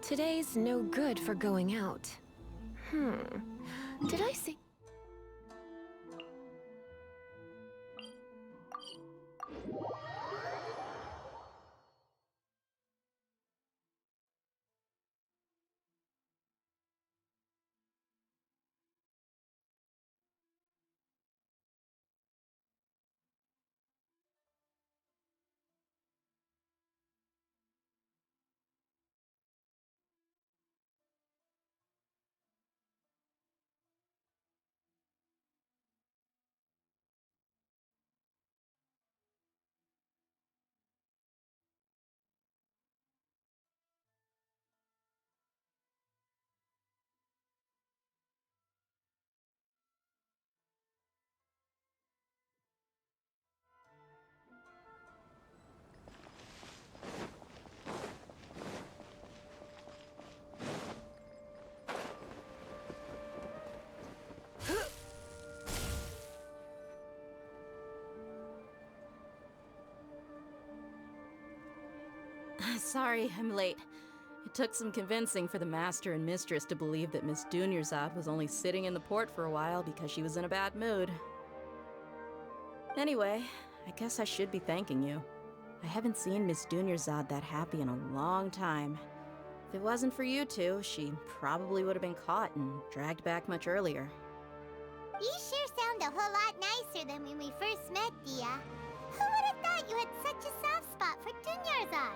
Today's no good for going out. Did I see? Sorry, I'm late. It took some convincing for the Master and Mistress to believe that Miss Dunyarzad was only sitting in the port for a while because she was in a bad mood. Anyway, I guess I should be thanking you. I haven't seen Miss Dunyarzad that happy in a long time. If it wasn't for you two, she probably would have been caught and dragged back much earlier. You sure sound a whole lot nicer than when we first met, Dia. Who would have thought you had such a soft spot for Dunyarzad?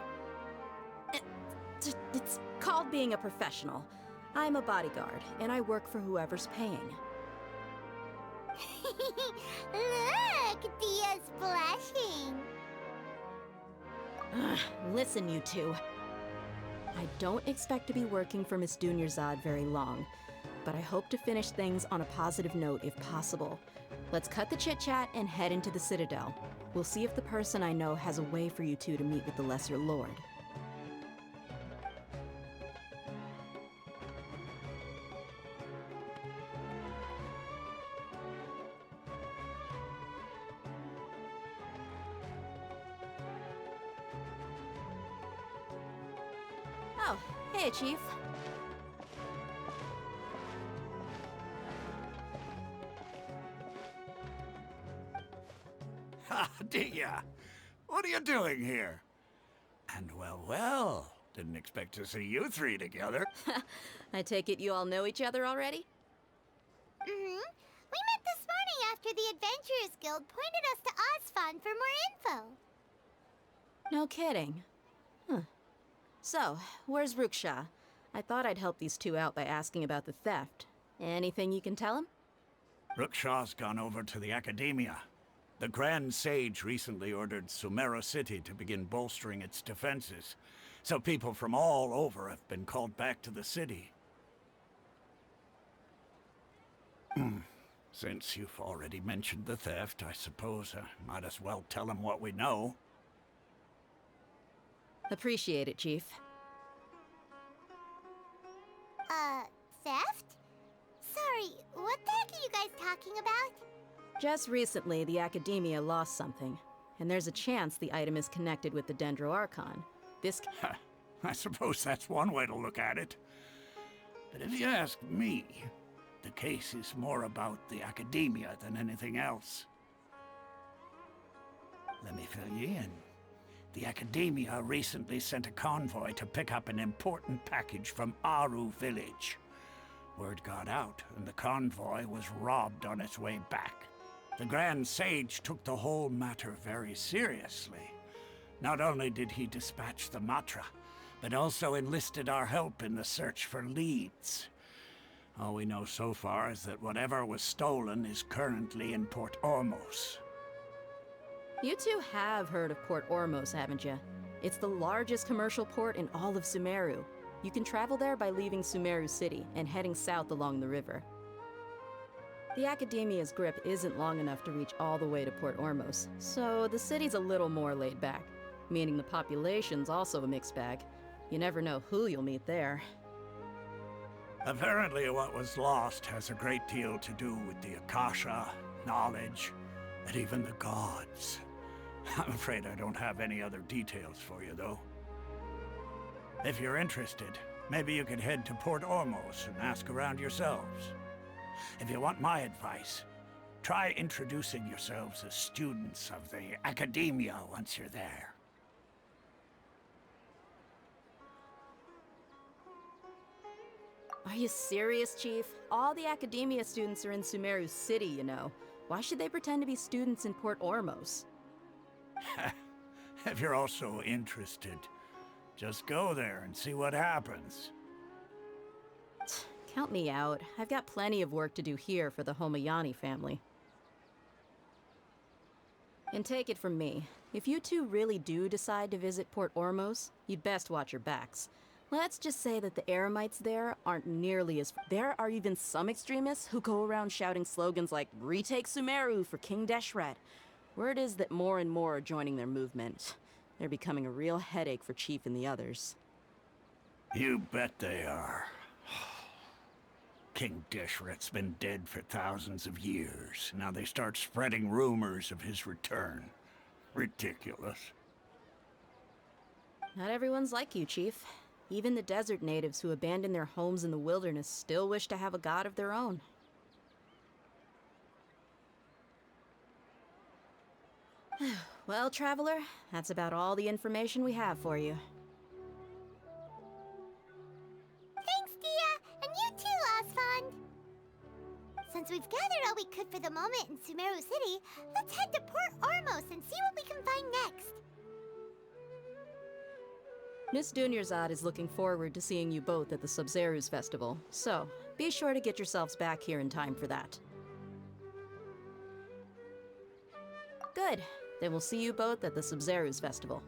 It's called being a professional. I'm a bodyguard, and I work for whoever's paying. Look, Dia's blushing. Listen, you two. I don't expect to be working for Miss Dunyarzad very long, but I hope to finish things on a positive note if possible. Let's cut the chit-chat and head into the Citadel. We'll see if the person I know has a way for you two to meet with the Lesser Lord. Oh, hey, Chief. Ha, Dia! What are you doing here? And well, didn't expect to see you three together. I take it you all know each other already? We met this morning after the Adventurers Guild pointed us to Osfon for more info. No kidding. Huh. So, where's Ruksha? I thought I'd help these two out by asking about the theft. Anything you can tell him? Ruksha's gone over to the Academia. The Grand Sage recently ordered Sumeru City to begin bolstering its defenses, so people from all over have been called back to the city. Since you've already mentioned the theft, I suppose I might as well tell him what we know. Appreciate it, Chief. Theft? Sorry, what the heck are you guys talking about? Just recently, the Academia lost something, and there's a chance the item is connected with the Dendro Archon. This... I suppose that's one way to look at it. But if you ask me, the case is more about the Academia than anything else. Let me fill you in. The Academia recently sent a convoy to pick up an important package from Aru village. Word got out, and the convoy was robbed on its way back. The Grand Sage took the whole matter very seriously. Not only did he dispatch the Matra, but also enlisted our help in the search for leads. All we know so far is that whatever was stolen is currently in Port Ormos. You two have heard of Port Ormos, haven't you? It's the largest commercial port in all of Sumeru. You can travel there by leaving Sumeru City and heading south along the river. The Academia's grip isn't long enough to reach all the way to Port Ormos, so the city's a little more laid back, meaning the population's also a mixed bag. You never know who you'll meet there. Apparently what was lost has a great deal to do with the Akasha, knowledge, and even the gods. I'm afraid I don't have any other details for you, though. If you're interested, Maybe you could head to Port Ormos and ask around yourselves. If you want my advice, try introducing yourselves as students of the Academia once you're there. Are you serious, Chief? All the Academia students are in Sumeru City, you know. Why should they pretend to be students in Port Ormos? If you're also interested, just go there and see what happens. Count me out. I've got plenty of work to do here for the Homayani family. And take it from me, if you two really do decide to visit Port Ormos, you'd best watch your backs. Let's just say that the Eremites there aren't nearly as... There are even some extremists who go around shouting slogans like, "Retake Sumeru for King Deshret." Word is that more and more are joining their movement. They're becoming a real headache for Chief and the others. You bet they are. King Deshret's been dead for thousands of years. Now they start spreading rumors of his return. Ridiculous. Not everyone's like you, Chief. Even the desert natives who abandoned their homes in the wilderness still wish to have a god of their own. Well, Traveler, that's about all the information we have for you. Thanks, Dia! And you too, Osfond! Since we've gathered all we could for the moment in Sumeru City, let's head to Port Ormos and see what we can find next. Miss Dunyarzad is looking forward to seeing you both at the Sub-Zerus Festival, so be sure to get yourselves back here in time for that. Good. Then we'll see you both at the Sub-Zerus Festival.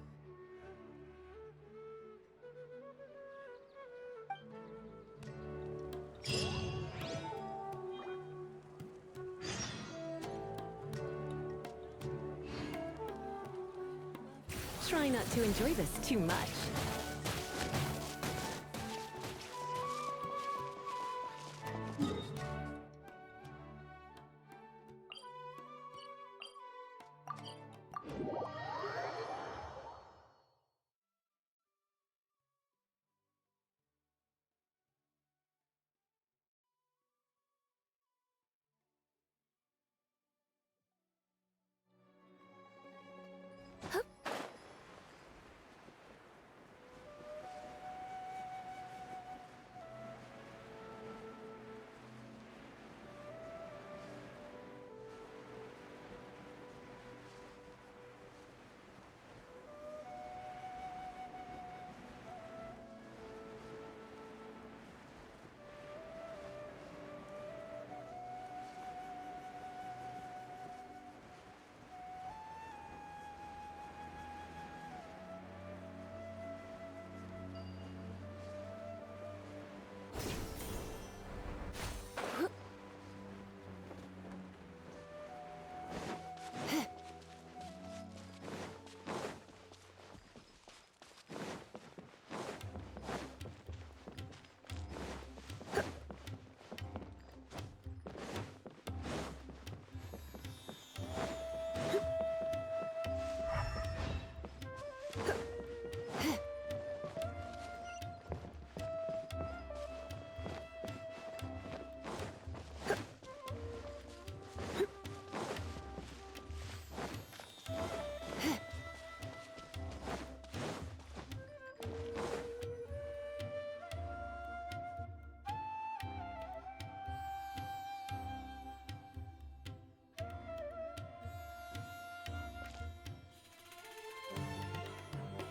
Try not to enjoy this too much.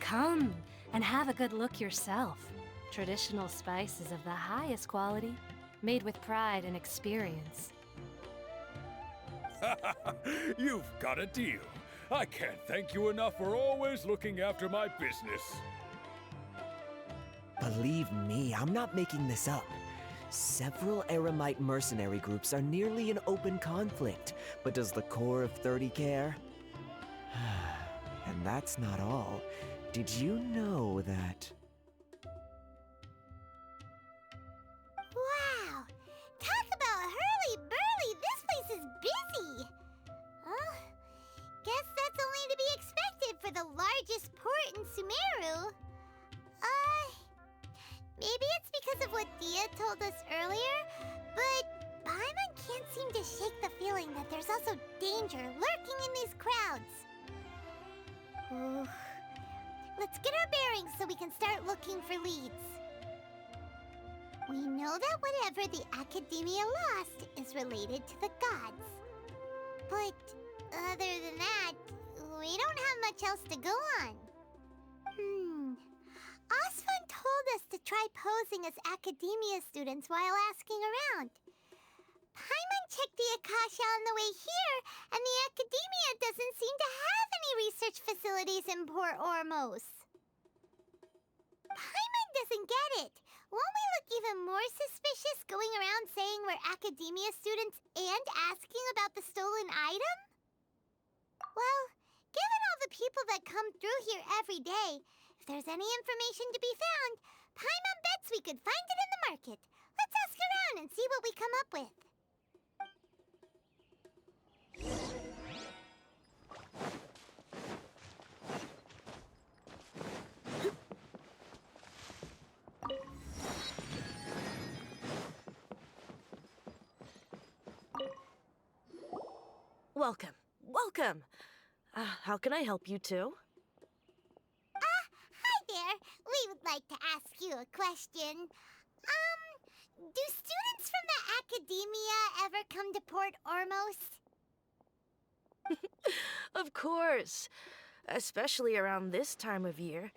Come and have a good look yourself. Traditional spices of the highest quality, made with pride and experience. You've got a deal. I can't thank you enough for always looking after my business. Believe me, I'm not making this up. Several Eremite mercenary groups are nearly in open conflict, but does the core of 30 care? And that's not all. Did you know that... Wow! Talk about hurly-burly! This place is busy! Guess that's only to be expected for the largest port in Sumeru. Maybe it's danger lurking in these crowds. Ooh. Let's get our bearings so we can start looking for leads. We know that whatever the Academia lost is related to the gods. But other than that, we don't have much else to go on. Osfun told us to try posing as Academia students while asking around. Paimon checked the Akasha on the way here, and the Academia doesn't seem to have any research facilities in Port Ormos. Paimon doesn't get it. Won't we look even more suspicious going around saying we're Academia students and asking about the stolen item? Well, given all the people that come through here every day, if there's any information to be found, Paimon bets we could find it in the market. Let's ask around and see what we come up with. Welcome. Welcome. How can I help you two? Hi there. We would like to ask you a question. Do students from the Academia ever come to Port Ormos? Of course. Especially around this time of year.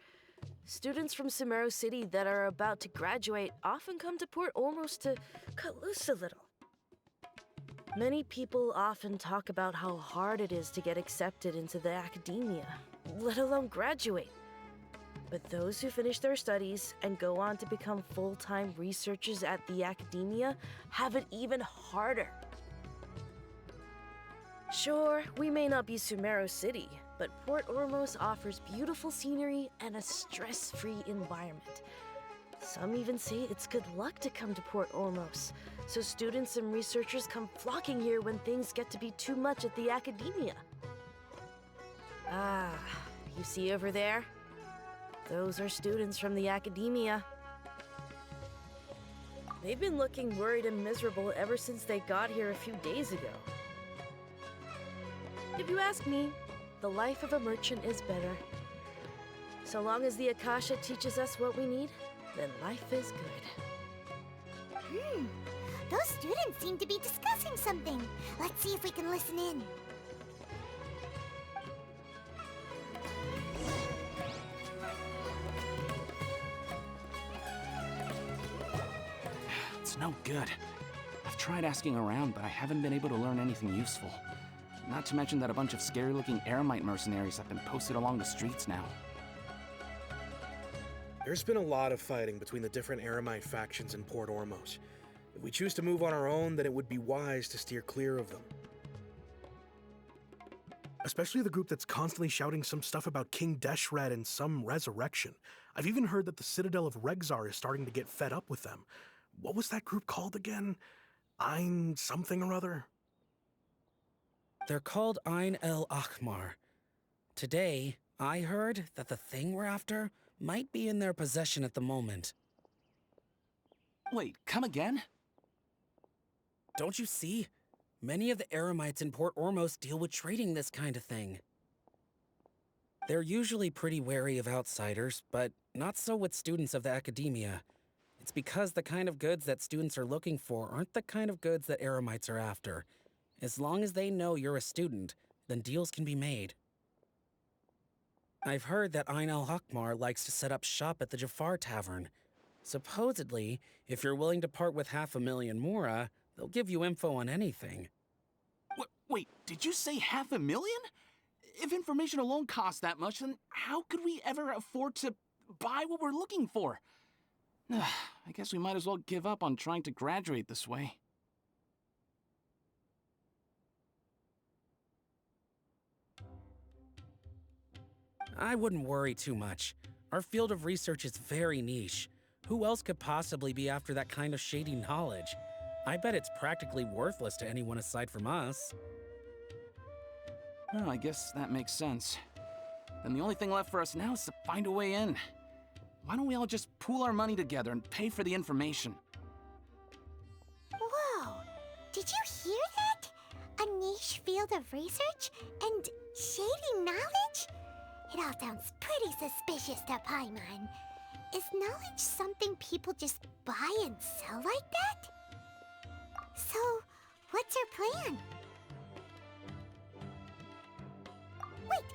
Students from Sumeru City that are about to graduate often come to Port Ormos to cut loose a little. Many people often talk about how hard it is to get accepted into the Academia, let alone graduate. But those who finish their studies and go on to become full-time researchers at the Academia have it even harder. Sure, we may not be Sumeru City, but Port Ormos offers beautiful scenery and a stress-free environment. Some even say it's good luck to come to Port Ormos, so students and researchers come flocking here when things get to be too much at the Academia. Ah, you see over there? Those are students from the Academia. They've been looking worried and miserable ever since they got here a few days ago. If you ask me, the life of a merchant is better. So long as the Akasha teaches us what we need, then life is good. Those students seem to be discussing something. Let's see if we can listen in. It's no good. I've tried asking around, but I haven't been able to learn anything useful. Not to mention that a bunch of scary-looking Eremite mercenaries have been posted along the streets now. There's been a lot of fighting between the different Eremite factions in Port Ormos. If we choose to move on our own, then it would be wise to steer clear of them. Especially the group that's constantly shouting some stuff about King Deshret and some resurrection. I've even heard that the Citadel of Regzar is starting to get fed up with them. What was that group called again? Ein something or other? They're called Ein El Akhmar. Today, I heard that the thing we're after might be in their possession at the moment. Wait, come again? Don't you see? Many of the Eremites in Port Ormos deal with trading this kind of thing. They're usually pretty wary of outsiders, but not so with students of the Academia. It's because the kind of goods that students are looking for aren't the kind of goods that Eremites are after. As long as they know you're a student, then deals can be made. I've heard that Ein al-Hakmar likes to set up shop at the Jafar Tavern. Supposedly, if you're willing to part with 500,000 mora, they'll give you info on anything. Wait, did you say 500,000? If information alone costs that much, then how could we ever afford to buy what we're looking for? I guess we might as well give up on trying to graduate this way. I wouldn't worry too much. Our field of research is very niche. Who else could possibly be after that kind of shady knowledge? I bet it's practically worthless to anyone aside from us. Well, I guess that makes sense. Then the only thing left for us now is to find a way in. Why don't we all just pool our money together and pay for the information? Whoa! Did you hear that? A niche field field of research and shady knowledge? It all sounds pretty suspicious to Paimon. Is knowledge something people just buy and sell like that? So, what's your plan? Wait,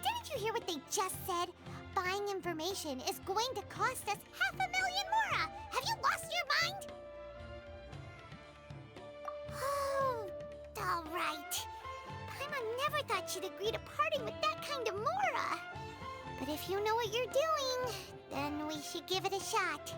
didn't you hear what they just said? Buying information is going to cost us 500,000 mora! Have you lost your mind? Oh, alright. Paimon never thought she'd agree to parting with that kind of mora. But if you know what you're doing, then we should give it a shot.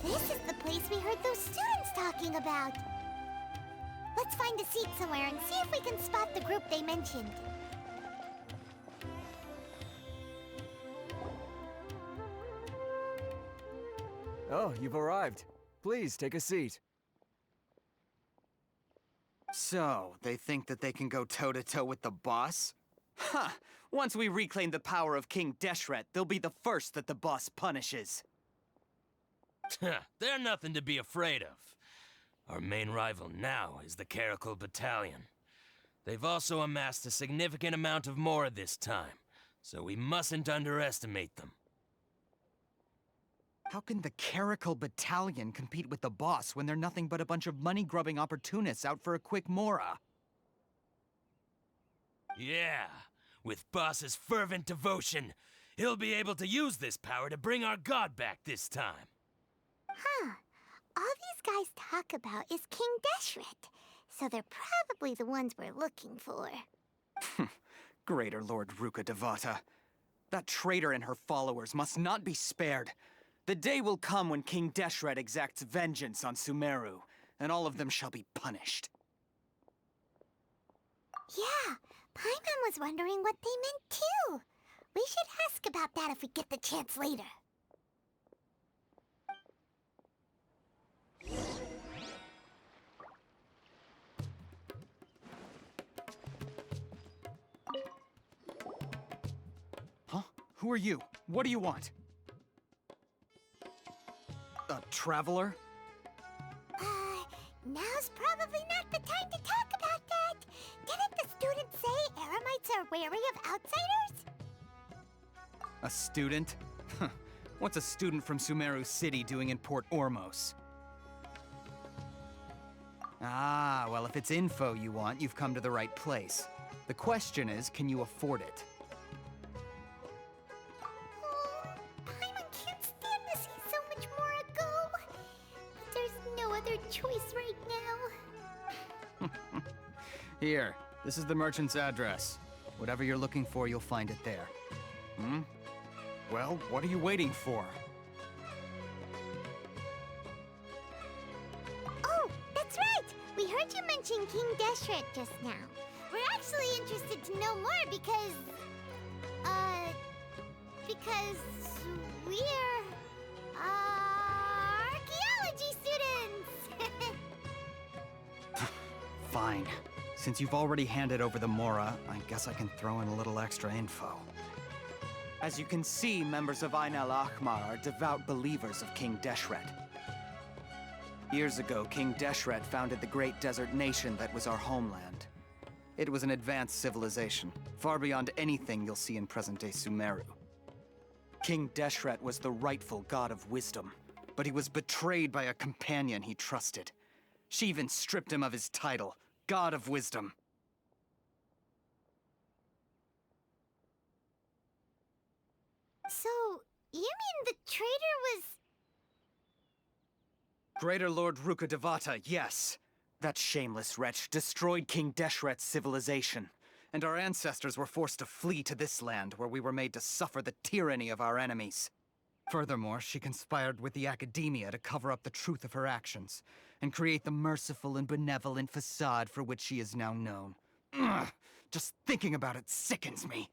This is the place we heard those students talking about. Let's find a seat somewhere and see if we can spot the group they mentioned. Oh, you've arrived. Please take a seat. So, they think that they can go toe-to-toe with the boss? Huh! Once we reclaim the power of King Deshret, they'll be the first that the boss punishes. They're nothing to be afraid of. Our main rival now is the Caracal Battalion. They've also amassed a significant amount of Mora this time, so we mustn't underestimate them. How can the Caracal Battalion compete with the boss when they're nothing but a bunch of money-grubbing opportunists out for a quick mora? Yeah, with Boss's fervent devotion, he'll be able to use this power to bring our god back this time. Huh. All these guys talk about is King Deshret, so they're probably the ones we're looking for. Greater Lord Ruka Devata. That traitor and her followers must not be spared. The day will come when King Deshret exacts vengeance on Sumeru, and all of them shall be punished. Yeah, Paimon was wondering what they meant too. We should ask about that if we get the chance later. Huh? Who are you? What do you want? A traveler? Now's probably not the time to talk about that. Didn't the students say Eremites are wary of outsiders? A student? What's a student from Sumeru City doing in Port Ormos? Ah, well, if it's info you want, you've come to the right place. The question is, can you afford it? Oh, Paimon can't stand to see so much more go. But there's no other choice right now. Here, this is the merchant's address. Whatever you're looking for, you'll find it there. Hmm? Well, what are you waiting for? Oh, that's right! We heard you mention King Deshret just now. We're actually interested to know more because we're, archaeology students! Fine. Since you've already handed over the Mora, I guess I can throw in a little extra info. As you can see, members of Ain al-Ahmar are devout believers of King Deshret. Years ago, King Deshret founded the great desert nation that was our homeland. It was an advanced civilization, far beyond anything you'll see in present-day Sumeru. King Deshret was the rightful god of wisdom, but he was betrayed by a companion he trusted. She even stripped him of his title, God of Wisdom. So, you mean the traitor was... Greater Lord Ruka Devata, yes. That shameless wretch destroyed King Deshret's civilization, and our ancestors were forced to flee to this land where we were made to suffer the tyranny of our enemies. Furthermore, she conspired with the Academia to cover up the truth of her actions, and create the merciful and benevolent facade for which she is now known. Ugh, just thinking about it sickens me.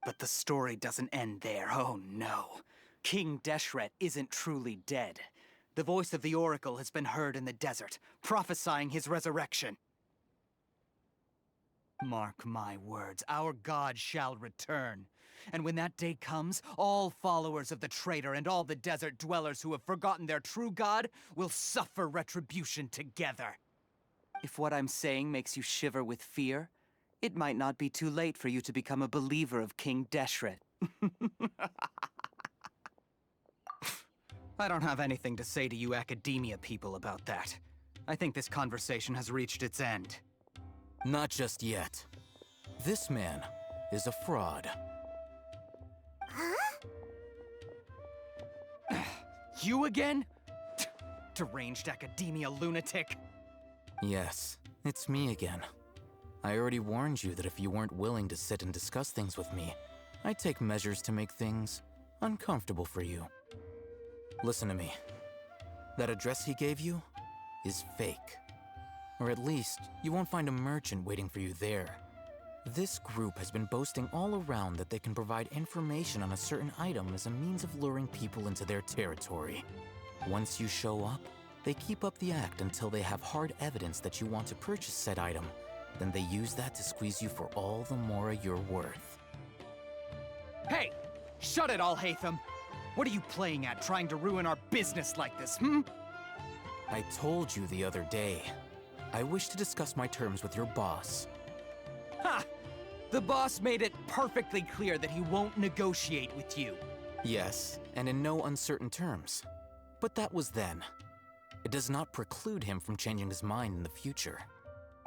But the story doesn't end there, oh no. King Deshret isn't truly dead. The voice of the Oracle has been heard in the desert, prophesying his resurrection. Mark my words, our god shall return. And when that day comes, all followers of the traitor and all the desert dwellers who have forgotten their true god will suffer retribution together. If what I'm saying makes you shiver with fear, it might not be too late for you to become a believer of King Deshret. I don't have anything to say to you Academia people about that. I think this conversation has reached its end. Not just yet. This man is a fraud. Huh? You again? Deranged Academia lunatic. Yes, it's me again. I already warned you that if you weren't willing to sit and discuss things with me, I'd take measures to make things uncomfortable for you. Listen to me. That address he gave you is fake. Or at least, you won't find a merchant waiting for you there. This group has been boasting all around that they can provide information on a certain item as a means of luring people into their territory. Once you show up, they keep up the act until they have hard evidence that you want to purchase said item. Then they use that to squeeze you for all the mora you're worth. Hey! Shut it all, Hatham! What are you playing at, trying to ruin our business like this, I told you the other day. I wish to discuss my terms with your boss. Ha! The boss made it perfectly clear that he won't negotiate with you. Yes, and in no uncertain terms. But that was then. It does not preclude him from changing his mind in the future.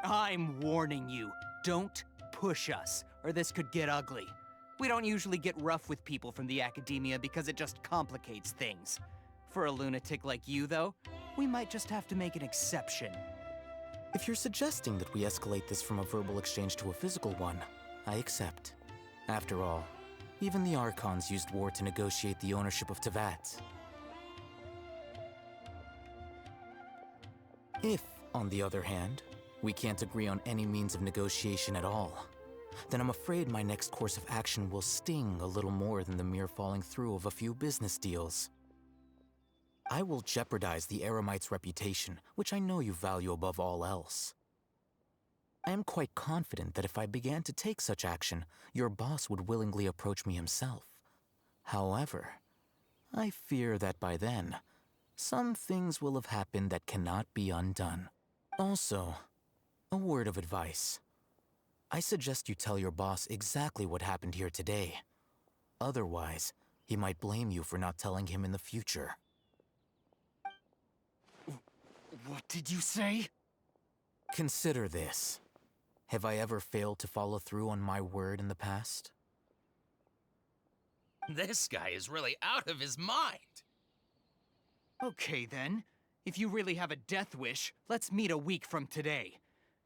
I'm warning you, don't push us, or this could get ugly. We don't usually get rough with people from the Academia because it just complicates things. For a lunatic like you, though, we might just have to make an exception. If you're suggesting that we escalate this from a verbal exchange to a physical one, I accept. After all, even the Archons used war to negotiate the ownership of Tevat. If, on the other hand, we can't agree on any means of negotiation at all, then I'm afraid my next course of action will sting a little more than the mere falling through of a few business deals. I will jeopardize the Eremite's reputation, which I know you value above all else. I am quite confident that if I began to take such action, your boss would willingly approach me himself. However, I fear that by then, some things will have happened that cannot be undone. Also, a word of advice. I suggest you tell your boss exactly what happened here today. Otherwise, he might blame you for not telling him in the future. What did you say? Consider this. Have I ever failed to follow through on my word in the past? This guy is really out of his mind. Okay then. If you really have a death wish, let's meet a week from today.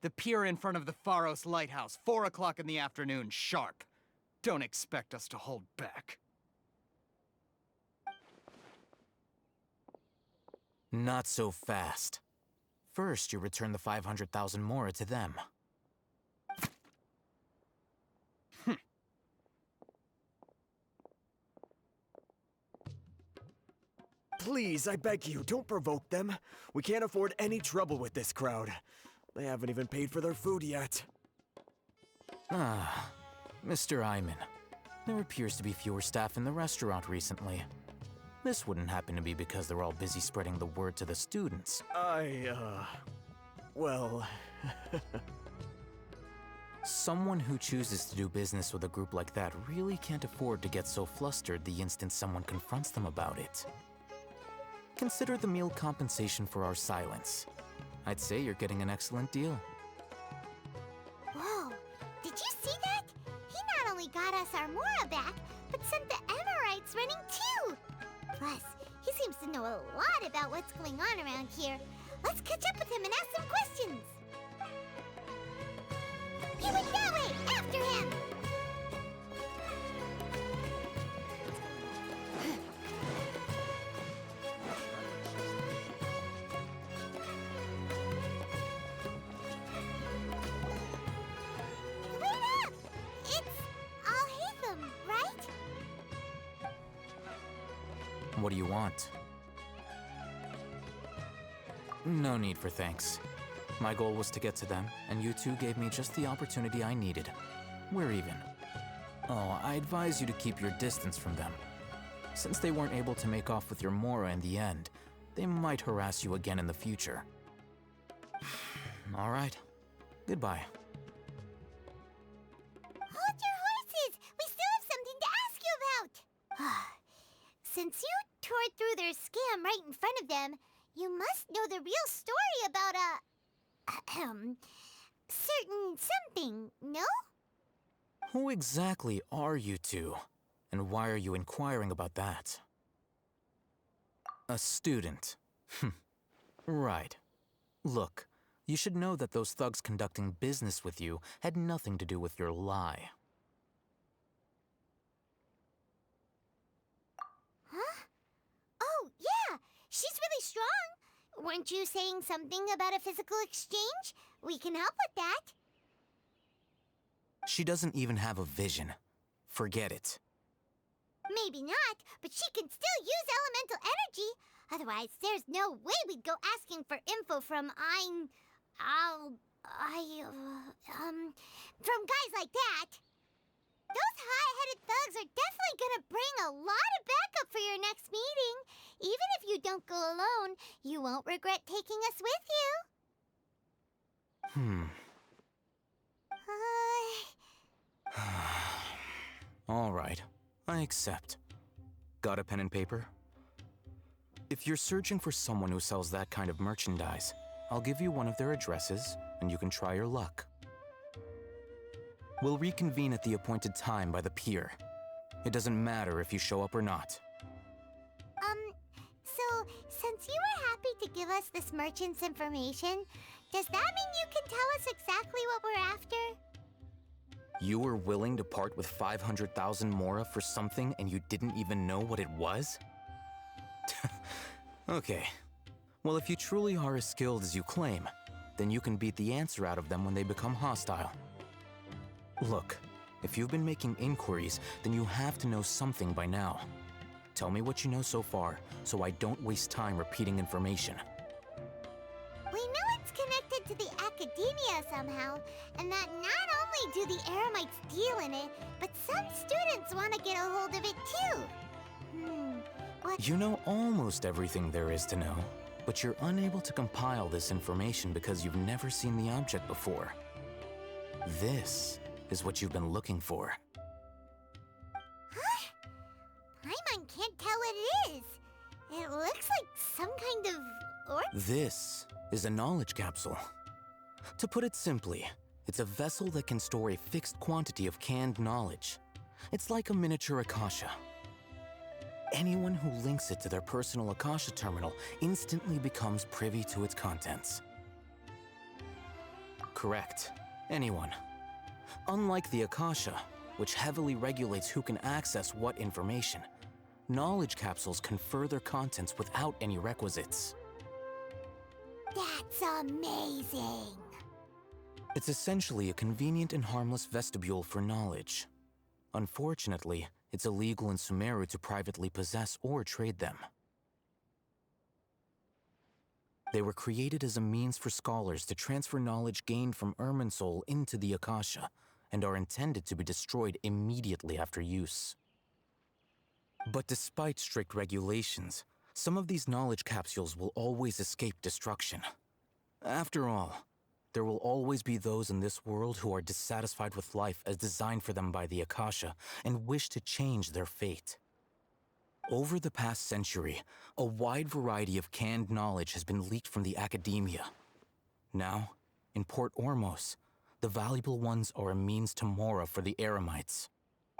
The pier in front of the Pharos Lighthouse, 4 o'clock in the afternoon, sharp. Don't expect us to hold back. Not so fast. First, you return the 500,000 mora to them. Please, I beg you, don't provoke them. We can't afford any trouble with this crowd. They haven't even paid for their food yet. Ah, Mr. Iman. There appears to be fewer staff in the restaurant recently. This wouldn't happen to be because they're all busy spreading the word to the students. Well... Someone who chooses to do business with a group like that really can't afford to get so flustered the instant someone confronts them about it. Consider the meal compensation for our silence. I'd say you're getting an excellent deal. Whoa, did you see that? He not only got us our Mora back, but sent the Emirites running too! Plus, he seems to know a lot about what's going on around here. Let's catch up with him and ask some questions! He went that way! After him! What do you want? No need for thanks. My goal was to get to them, and you two gave me just the opportunity I needed. We're even. Oh, I advise you to keep your distance from them. Since they weren't able to make off with your Mora in the end, they might harass you again in the future. All right. Goodbye. Hold your horses! We still have something to ask you about! Since you tore through their scam right in front of them, you must know the real story about certain something, no? Who exactly are you two? And why are you inquiring about that? A student. Right. Look, you should know that those thugs conducting business with you had nothing to do with your lie. Huh? Oh, yeah! She's really strong! Weren't you saying something about a physical exchange? We can help with that. She doesn't even have a vision. Forget it. Maybe not, but she can still use elemental energy. Otherwise, there's no way we'd go asking for info from from guys like that. Those hot-headed thugs are definitely gonna bring a lot of backup for your next meeting. Even if you don't go alone, you won't regret taking us with you. All right, I accept. Got a pen and paper? If you're searching for someone who sells that kind of merchandise, I'll give you one of their addresses, and you can try your luck. We'll reconvene at the appointed time by the pier. It doesn't matter if you show up or not. So, since you were happy to give us this merchant's information, does that mean you can tell us exactly what we're after? You were willing to part with 500,000 Mora for something and you didn't even know what it was? Okay. Well, if you truly are as skilled as you claim, then you can beat the answer out of them when they become hostile. Look, if you've been making inquiries, then you have to know something by now. Tell me what you know so far, so I don't waste time repeating information. We know it's connected to the academia somehow, and that not only do the Eremites deal in it, but some students want to get a hold of it too. What? You know almost everything there is to know, but you're unable to compile this information because you've never seen the object before. This is what you've been looking for. Huh? Paimon can't tell what it is. It looks like some kind of This is a knowledge capsule. To put it simply, it's a vessel that can store a fixed quantity of canned knowledge. It's like a miniature Akasha. Anyone who links it to their personal Akasha terminal instantly becomes privy to its contents. Correct. Anyone. Unlike the Akasha, which heavily regulates who can access what information, knowledge capsules confer their contents without any requisites. That's amazing! It's essentially a convenient and harmless vestibule for knowledge. Unfortunately, it's illegal in Sumeru to privately possess or trade them. They were created as a means for scholars to transfer knowledge gained from Irminsul into the Akasha, and are intended to be destroyed immediately after use. But despite strict regulations, some of these knowledge capsules will always escape destruction. After all, there will always be those in this world who are dissatisfied with life as designed for them by the Akasha and wish to change their fate. Over the past century, a wide variety of canned knowledge has been leaked from the academia. Now, in Port Ormos, the valuable ones are a means to Mora for the Eremites.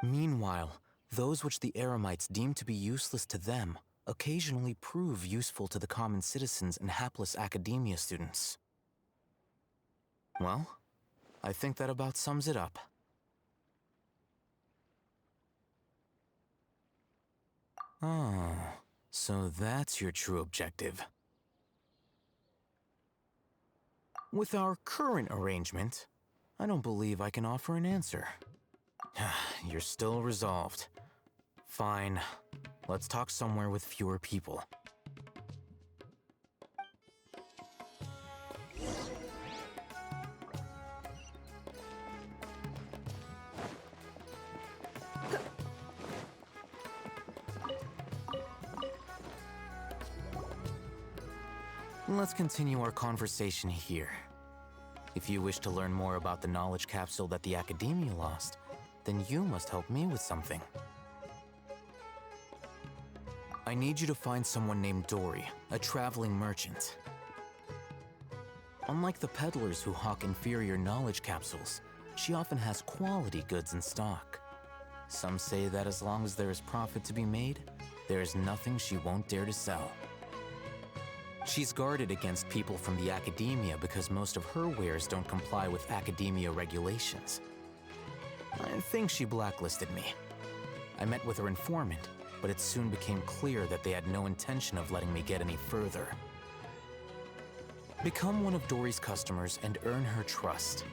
Meanwhile, those which the Eremites deem to be useless to them occasionally prove useful to the common citizens and hapless academia students. Well, I think that about sums it up. Oh, so that's your true objective. With our current arrangement, I don't believe I can offer an answer. You're still resolved. Fine. Let's talk somewhere with fewer people. Let's continue our conversation here. If you wish to learn more about the knowledge capsule that the Academia lost, then you must help me with something. I need you to find someone named Dory, a traveling merchant. Unlike the peddlers who hawk inferior knowledge capsules, she often has quality goods in stock. Some say that as long as there is profit to be made, there is nothing she won't dare to sell. She's guarded against people from the Academia because most of her wares don't comply with Academia regulations. I think she blacklisted me. I met with her informant, but it soon became clear that they had no intention of letting me get any further. Become one of Dory's customers and earn her trust.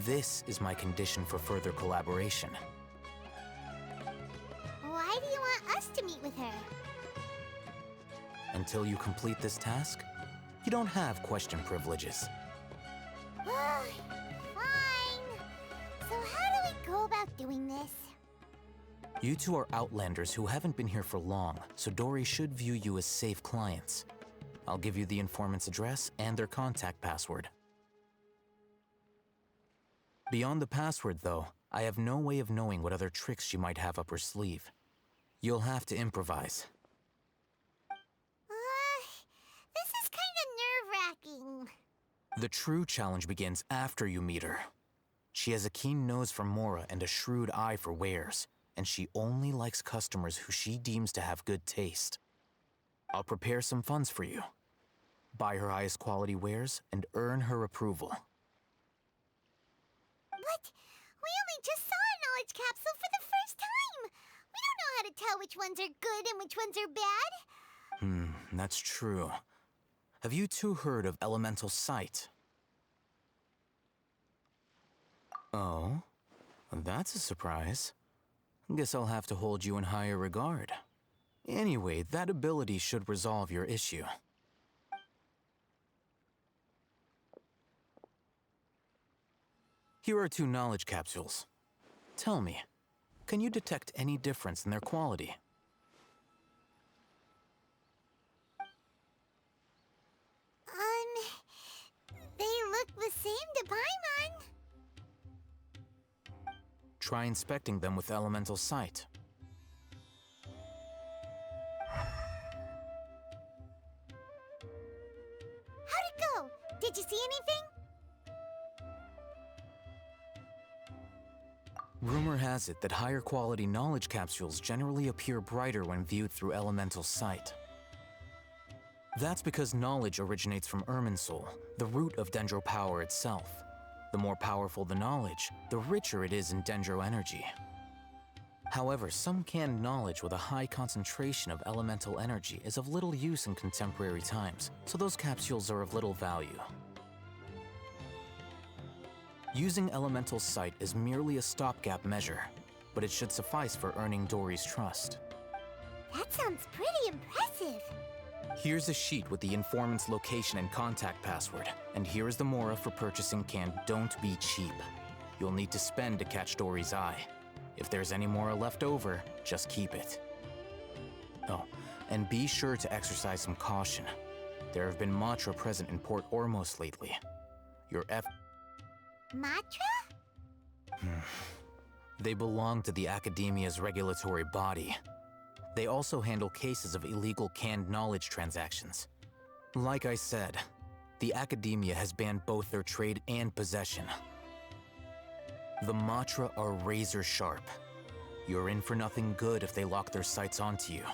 This is my condition for further collaboration. Why do you want us to meet with her? Until you complete this task, you don't have question privileges. Fine. So how do we go about doing this? You two are outlanders who haven't been here for long, so Dory should view you as safe clients. I'll give you the informant's address and their contact password. Beyond the password, though, I have no way of knowing what other tricks she might have up her sleeve. You'll have to improvise. This is kind of nerve-wracking. The true challenge begins after you meet her. She has a keen nose for Mora and a shrewd eye for wares, and she only likes customers who she deems to have good taste. I'll prepare some funds for you. Buy her highest quality wares and earn her approval. But we only just saw a knowledge capsule for the first time. We don't know how to tell which ones are good and which ones are bad. That's true. Have you two heard of elemental sight? Oh, that's a surprise. Guess I'll have to hold you in higher regard. Anyway, that ability should resolve your issue. Here are 2 knowledge capsules. Tell me, can you detect any difference in their quality? They look the same to Paimon. Try inspecting them with elemental sight. How'd it go? Did you see anything? Rumor has it that higher quality knowledge capsules generally appear brighter when viewed through elemental sight. That's because knowledge originates from Irminsul, the root of Dendro power itself. The more powerful the knowledge, the richer it is in Dendro energy. However, some canned knowledge with a high concentration of elemental energy is of little use in contemporary times, so those capsules are of little value. Using elemental sight is merely a stopgap measure, but it should suffice for earning Dory's trust. That sounds pretty impressive. Here's a sheet with the informant's location and contact password, and here is the Mora for purchasing canned Don't Be Cheap. You'll need to spend to catch Dory's eye. If there's any Mora left over, just keep it. Oh, and be sure to exercise some caution. There have been Matra present in Port Ormos lately. Your Matra? They belong to the Academia's regulatory body. They also handle cases of illegal canned knowledge transactions. Like I said, the Academia has banned both their trade and possession. The Matra are razor sharp. You're in for nothing good if they lock their sights onto you.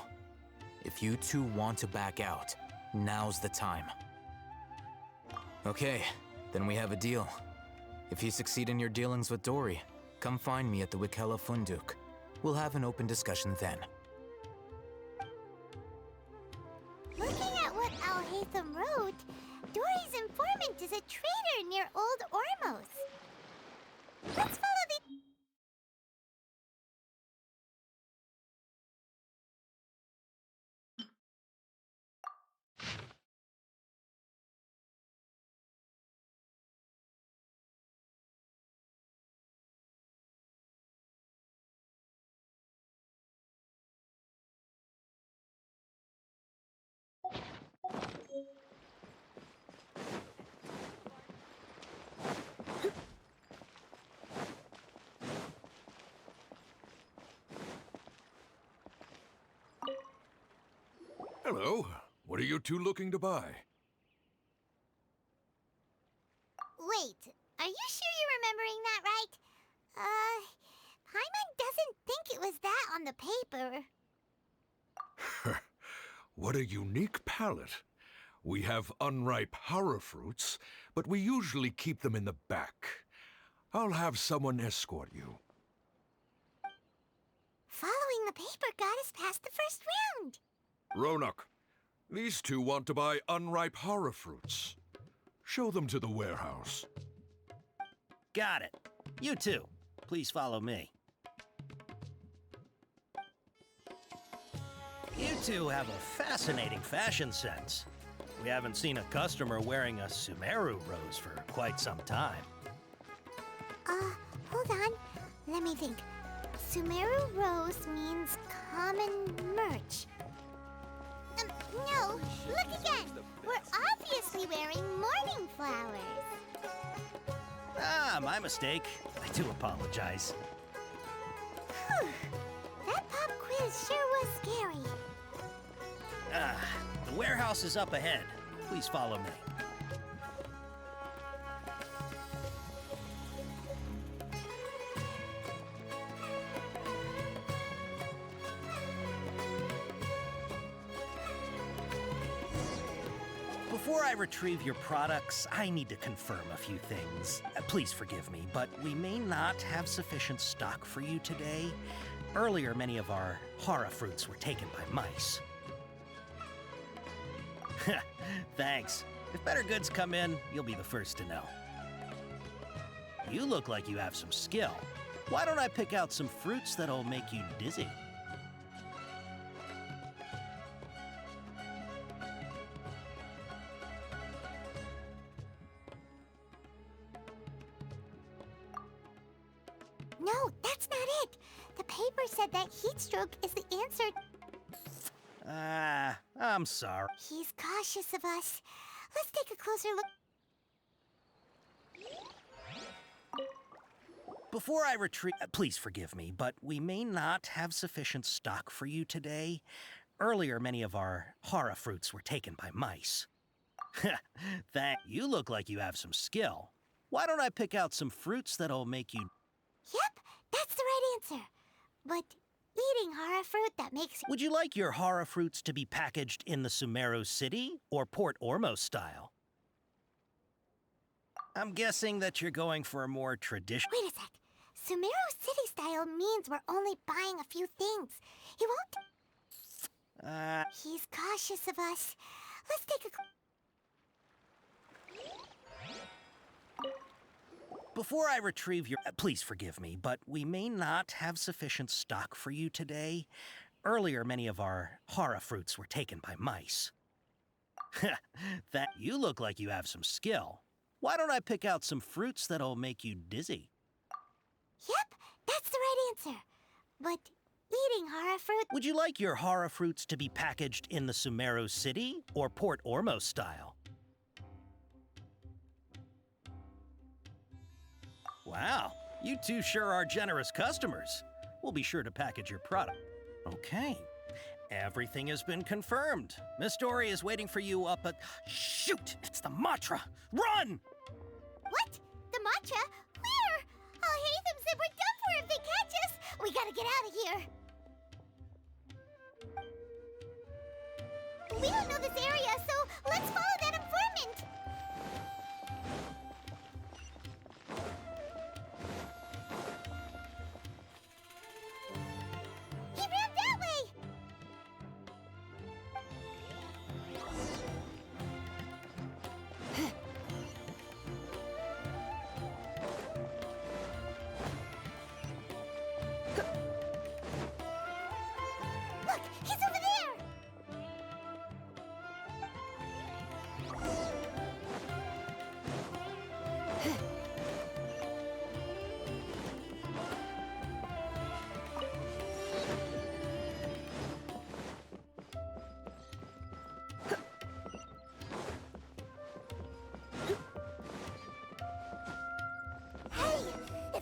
If you two want to back out, now's the time. Okay, then we have a deal. If you succeed in your dealings with Dory, come find me at the Wikela Funduk. We'll have an open discussion then. Looking at what Al-Haytham wrote, Dory's informant is a trader near Old Ormos. Let's follow the... Hello. What are you two looking to buy? Wait, are you sure you're remembering that right? Paimon doesn't think it was that on the paper. What a unique palette. We have unripe horror fruits, but we usually keep them in the back. I'll have someone escort you. Following the paper got us past the first round. Ronak, these two want to buy unripe horror fruits. Show them to the warehouse. Got it. You two, please follow me. You two have a fascinating fashion sense. We haven't seen a customer wearing a Sumeru rose for quite some time. Hold on. Let me think. Sumeru rose means common merch. No, look again. We're obviously wearing morning flowers. Ah, my mistake. I do apologize. Whew. That pop quiz sure was scary. The warehouse is up ahead. Please follow me. Before I retrieve your products, I need to confirm a few things. Please forgive me, but we may not have sufficient stock for you today. Earlier, many of our hara fruits were taken by mice. Thanks. If better goods come in, you'll be the first to know. You look like you have some skill. Why don't I pick out some fruits that'll make you dizzy? No, that's not it. The paper said that heat stroke is the answer. I'm sorry. He's cautious of us. Let's take a closer look. Before I retrieve... please forgive me, but we may not have sufficient stock for you today. Earlier, many of our hara fruits were taken by mice. You look like you have some skill. Why don't I pick out some fruits that'll make you... Yep, that's the right answer. But eating hara fruit that makes... Would you like your hara fruits to be packaged in the Sumeru City or Port Ormos style? I'm guessing that you're going for a more traditional... Wait a sec. Sumeru City style means we're only buying a few things. He won't... He's cautious of us. Let's take a... Before I retrieve your... please forgive me, but we may not have sufficient stock for you today. Earlier, many of our hara fruits were taken by mice. You look like you have some skill. Why don't I pick out some fruits that'll make you dizzy? Yep, that's the right answer. But eating hara fruit... Would you like your hara fruits to be packaged in the Sumeru City or Port Ormos style? Wow, you two sure are generous customers. We'll be sure to package your product. Okay, everything has been confirmed. Miss Dory is waiting for you up at... Shoot, it's the Matra! Run! What? The matcha? Where? I'll hate them said we're done for if they catch us. We gotta get out of here. We don't know this area, so let's follow that informant. He ran that way.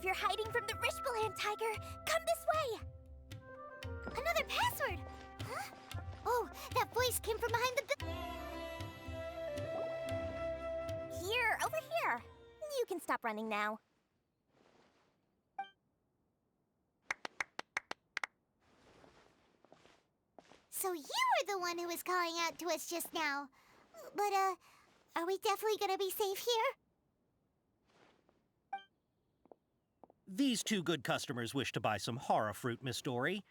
If you're hiding from the Rishbaland tiger, come this way! Another password! Huh? Oh, that voice came from behind the Here, over here! You can stop running now. So you were the one who was calling out to us just now. But, are we definitely gonna be safe here? These two good customers wish to buy some horror fruit, Miss Dory.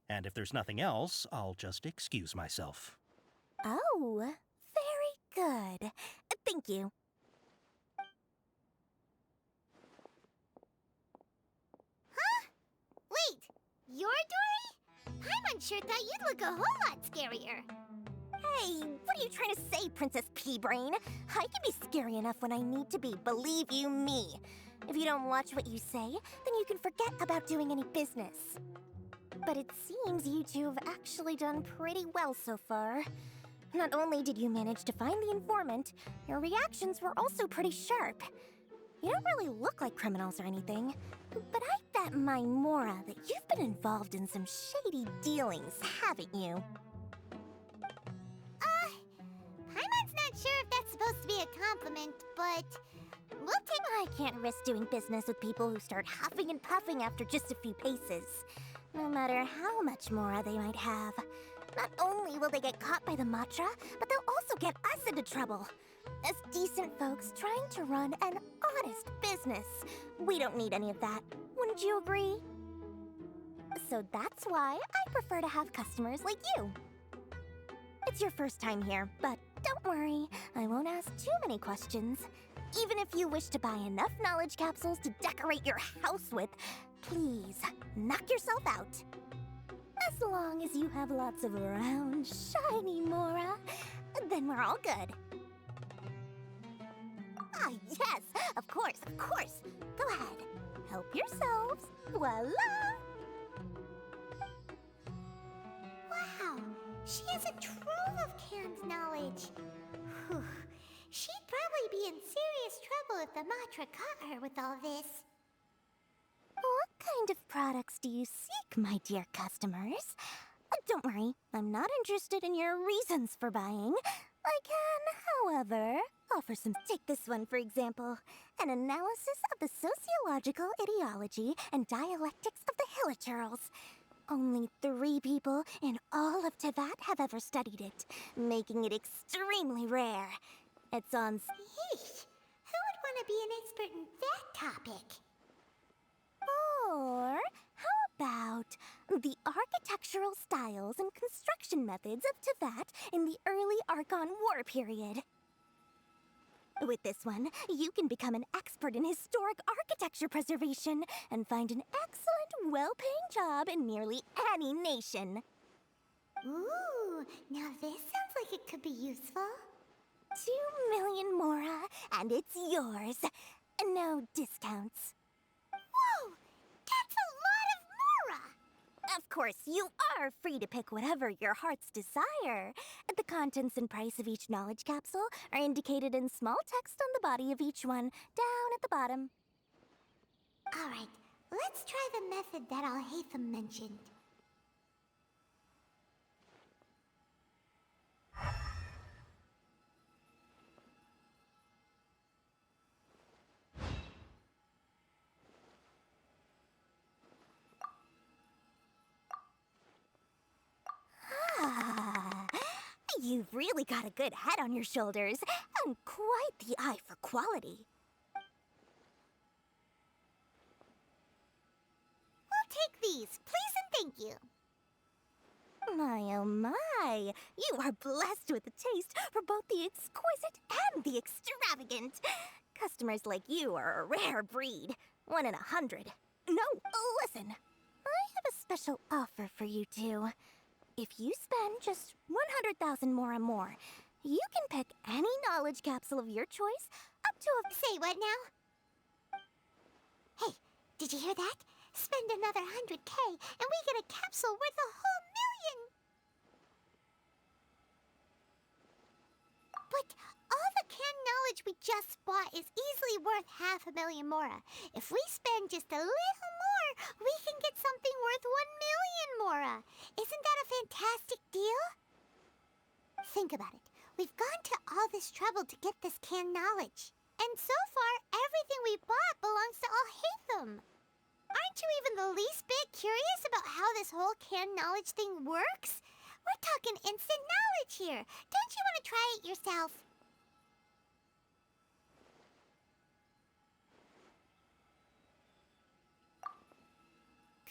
And if there's nothing else, I'll just excuse myself. Oh, very good. Thank you. Huh? Wait, you're Dory? Paimon sure thought you'd look a whole lot scarier. Hey, what are you trying to say, Princess Pea-Brain? I can be scary enough when I need to be, believe you me. If you don't watch what you say, then you can forget about doing any business. But it seems you two have actually done pretty well so far. Not only did you manage to find the informant, your reactions were also pretty sharp. You don't really look like criminals or anything, but I bet my Mora that you've been involved in some shady dealings, haven't you? Paimon's not sure if that's supposed to be a compliment, but we'll take— I can't risk doing business with people who start huffing and puffing after just a few paces. No matter how much Mora they might have. Not only will they get caught by the Matra, but they'll also get us into trouble. As decent folks trying to run an honest business. We don't need any of that. Wouldn't you agree? So that's why I prefer to have customers like you. It's your first time here, but don't worry, I won't ask too many questions. Even if you wish to buy enough knowledge capsules to decorate your house with, please, knock yourself out. As long as you have lots of round, shiny Mora, then we're all good. Ah, yes, of course, of course. Go ahead, help yourselves. Voila! Wow, she has a trove of canned knowledge. Whew. She'd probably be in serious trouble if the Matra caught her with all this. What kind of products do you seek, my dear customers? Don't worry, I'm not interested in your reasons for buying. I can, however, offer some— Take this one, for example. An analysis of the sociological ideology and dialectics of the Hilichurls. Only 3 people in all of Teyvat have ever studied it, making it extremely rare. It's on— Yeesh! Who would want to be an expert in that topic? Or how about the architectural styles and construction methods of Teyvat in the early Archon War period? With this one, you can become an expert in historic architecture preservation and find an excellent, well-paying job in nearly any nation. Ooh, now this sounds like it could be useful. 2 million Mora, and it's yours. No discounts. Whoa! That's a lot of Mora! Of course, you are free to pick whatever your heart's desire. The contents and price of each knowledge capsule are indicated in small text on the body of each one, down at the bottom. Alright, let's try the method that Alhaitham mentioned. You've really got a good head on your shoulders, and quite the eye for quality. We'll take these, please and thank you. My oh my, you are blessed with a taste for both the exquisite and the extravagant. Customers like you are a rare breed, 1 in 100. No, listen, I have a special offer for you two. If you spend just 100,000 more, you can pick any knowledge capsule of your choice up to a— Say what now? Hey, did you hear that? Spend another 100K and we get a capsule worth a whole million! But all the canned knowledge we just bought is easily worth 500,000 mora. If we spend just a little more, we can get something worth 1,000,000 mora. Isn't that a fantastic deal? Think about it. We've gone to all this trouble to get this canned knowledge. And so far, everything we bought belongs to Alhaitham. Aren't you even the least bit curious about how this whole canned knowledge thing works? We're talking instant knowledge here. Don't you want to try it yourself?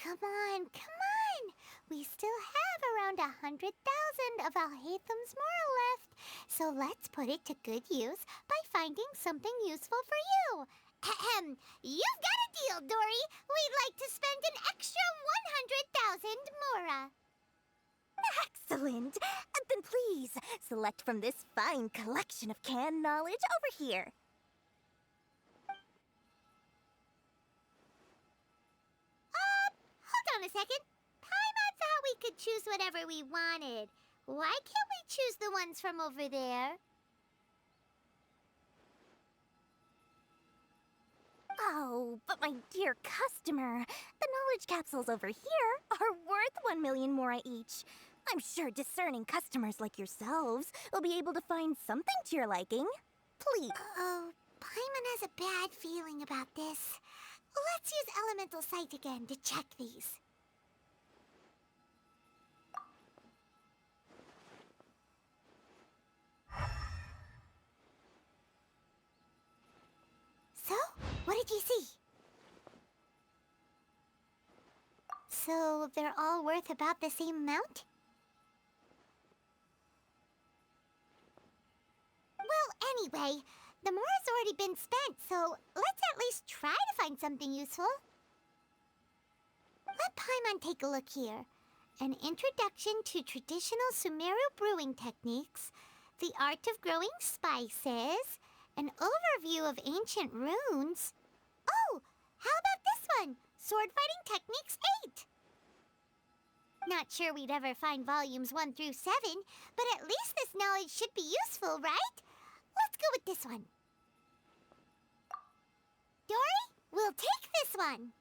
Come on, come on. We still have around 100,000 of Alhaitham's moral left. So let's put it to good use by finding something useful for you. Ahem. You've got a deal, Dory. We'd like to spend an extra 100,000 mora. Excellent. Then please, select from this fine collection of canned knowledge over here. Hold on a second. Paimon thought we could choose whatever we wanted. Why can't we choose the ones from over there? Oh, but my dear customer, the knowledge capsules over here are worth 1,000,000 mora each. I'm sure discerning customers like yourselves will be able to find something to your liking. Please. Oh, Paimon has a bad feeling about this. Let's use Elemental Sight again to check these. So, what did you see? So, they're all worth about the same amount? Well, anyway, the mora's already been spent, so let's at least try to find something useful. Let Paimon take a look here. An introduction to traditional Sumeru brewing techniques, the art of growing spices, an overview of ancient runes. Oh, how about this one? Sword Fighting Techniques 8. Not sure we'd ever find volumes 1 through 7, but at least this knowledge should be useful, right? Let's go with this one. Dory, we'll take this one.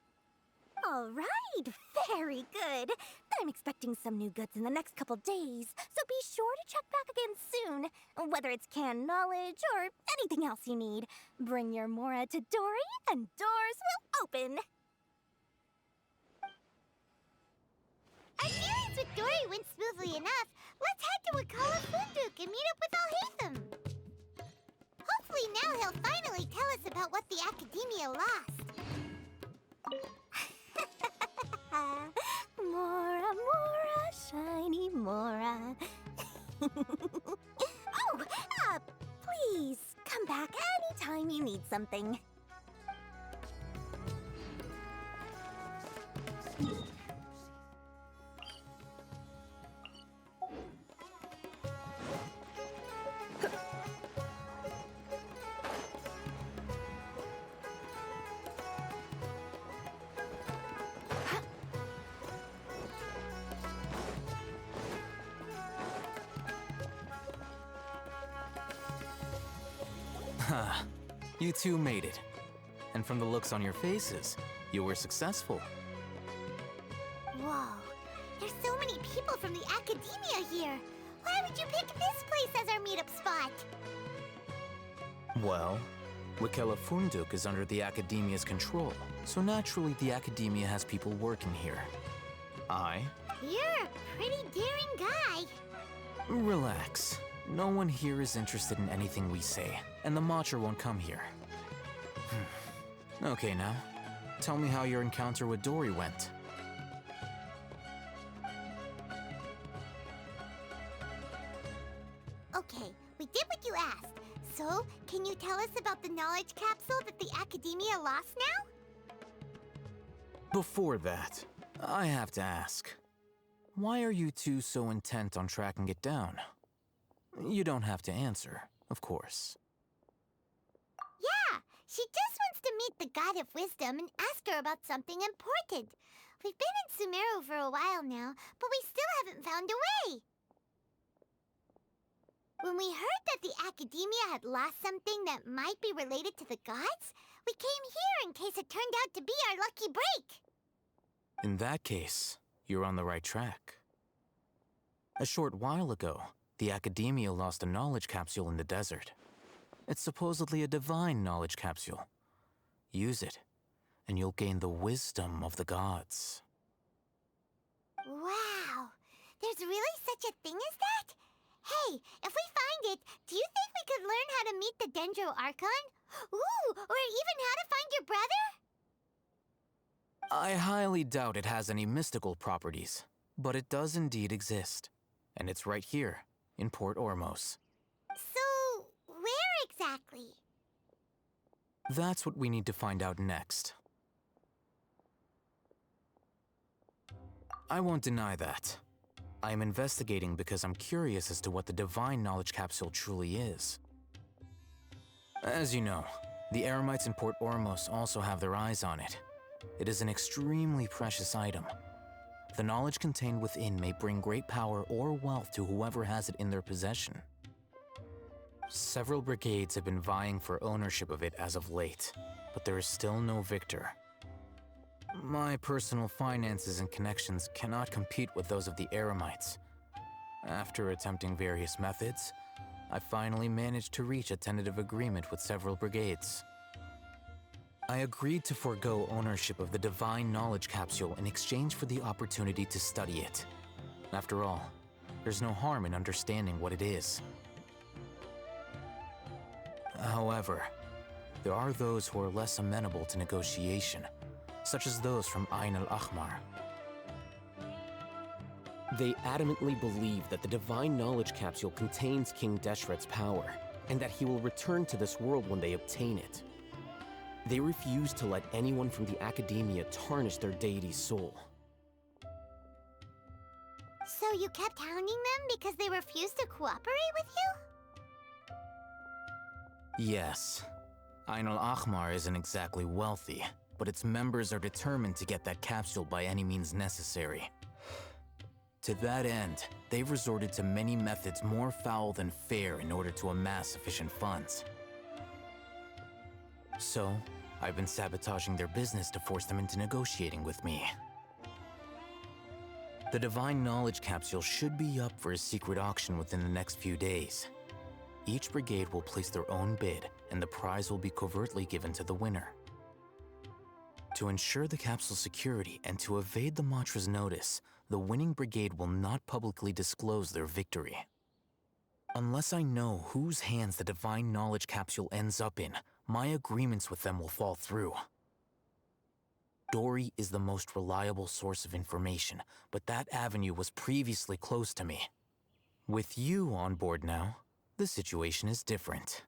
All right, very good. I'm expecting some new goods in the next couple days, so be sure to check back again soon. Whether it's canned knowledge or anything else you need, bring your mora to Dory and doors will open. Our dealings with Dory went smoothly enough. Let's head to Wakala Funduk and meet up with Alhaitham. Hopefully now he'll finally tell us about what the Academia lost. Mora, mora, shiny mora. Oh, please come back anytime you need something. You two made it. And from the looks on your faces, you were successful. Whoa, there's so many people from the Academia here. Why would you pick this place as our meetup spot? Well, Wakela Funduk is under the Academia's control, so naturally the Academia has people working here. You're a pretty daring guy. Relax. No one here is interested in anything we say, and the Matcher won't come here. Okay, now, tell me how your encounter with Dory went. Okay, we did what you asked. So, can you tell us about the knowledge capsule that the Academia lost now? Before that, I have to ask, why are you two so intent on tracking it down? You don't have to answer, of course. Yeah, she just wants to meet the God of Wisdom and ask her about something important. We've been in Sumeru for a while now, but we still haven't found a way. When we heard that the Academia had lost something that might be related to the gods, we came here in case it turned out to be our lucky break. In that case, you're on the right track. A short while ago, the Academia lost a knowledge capsule in the desert. It's supposedly a divine knowledge capsule. Use it, and you'll gain the wisdom of the gods. Wow! There's really such a thing as that? Hey, if we find it, do you think we could learn how to meet the Dendro Archon? Ooh, or even how to find your brother? I highly doubt it has any mystical properties, but it does indeed exist. And it's right here, in Port Ormos. So, where exactly? That's what we need to find out next. I won't deny that. I am investigating because I'm curious as to what the Divine Knowledge Capsule truly is. As you know, the Eremites in Port Ormos also have their eyes on it. It is an extremely precious item. The knowledge contained within may bring great power or wealth to whoever has it in their possession. Several brigades have been vying for ownership of it as of late, but there is still no victor. My personal finances and connections cannot compete with those of the Eremites. After attempting various methods, I finally managed to reach a tentative agreement with several brigades. I agreed to forego ownership of the Divine Knowledge Capsule in exchange for the opportunity to study it. After all, there's no harm in understanding what it is. However, there are those who are less amenable to negotiation, such as those from Ain al-Ahmar. They adamantly believe that the Divine Knowledge Capsule contains King Deshret's power, and that he will return to this world when they obtain it. They refuse to let anyone from the Academia tarnish their deity's soul. So you kept hounding them because they refused to cooperate with you? Yes. Ain al-Ahmar isn't exactly wealthy, but its members are determined to get that capsule by any means necessary. To that end, they've resorted to many methods more foul than fair in order to amass sufficient funds. So, I've been sabotaging their business to force them into negotiating with me. The Divine Knowledge Capsule should be up for a secret auction within the next few days. Each brigade will place their own bid, and the prize will be covertly given to the winner. To ensure the capsule's security and to evade the Matra's notice, the winning brigade will not publicly disclose their victory. Unless I know whose hands the Divine Knowledge Capsule ends up in, my agreements with them will fall through. Dory is the most reliable source of information, but that avenue was previously closed to me. With you on board now, the situation is different.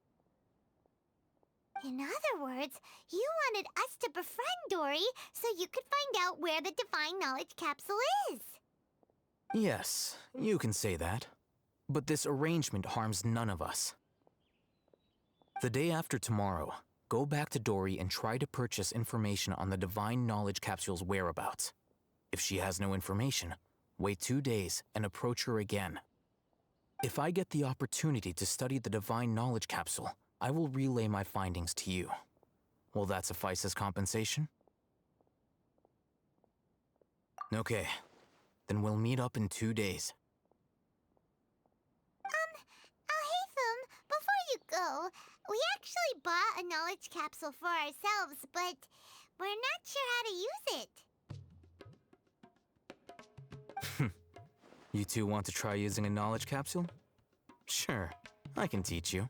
In other words, you wanted us to befriend Dory so you could find out where the Divine Knowledge Capsule is. Yes, you can say that. But this arrangement harms none of us. The day after tomorrow, go back to Dory and try to purchase information on the Divine Knowledge Capsule's whereabouts. If she has no information, wait 2 days and approach her again. If I get the opportunity to study the Divine Knowledge Capsule, I will relay my findings to you. Will that suffice as compensation? Okay, then we'll meet up in 2 days. Alhaitham, before you go, we actually bought a knowledge capsule for ourselves, but we're not sure how to use it. You two want to try using a knowledge capsule? Sure, I can teach you.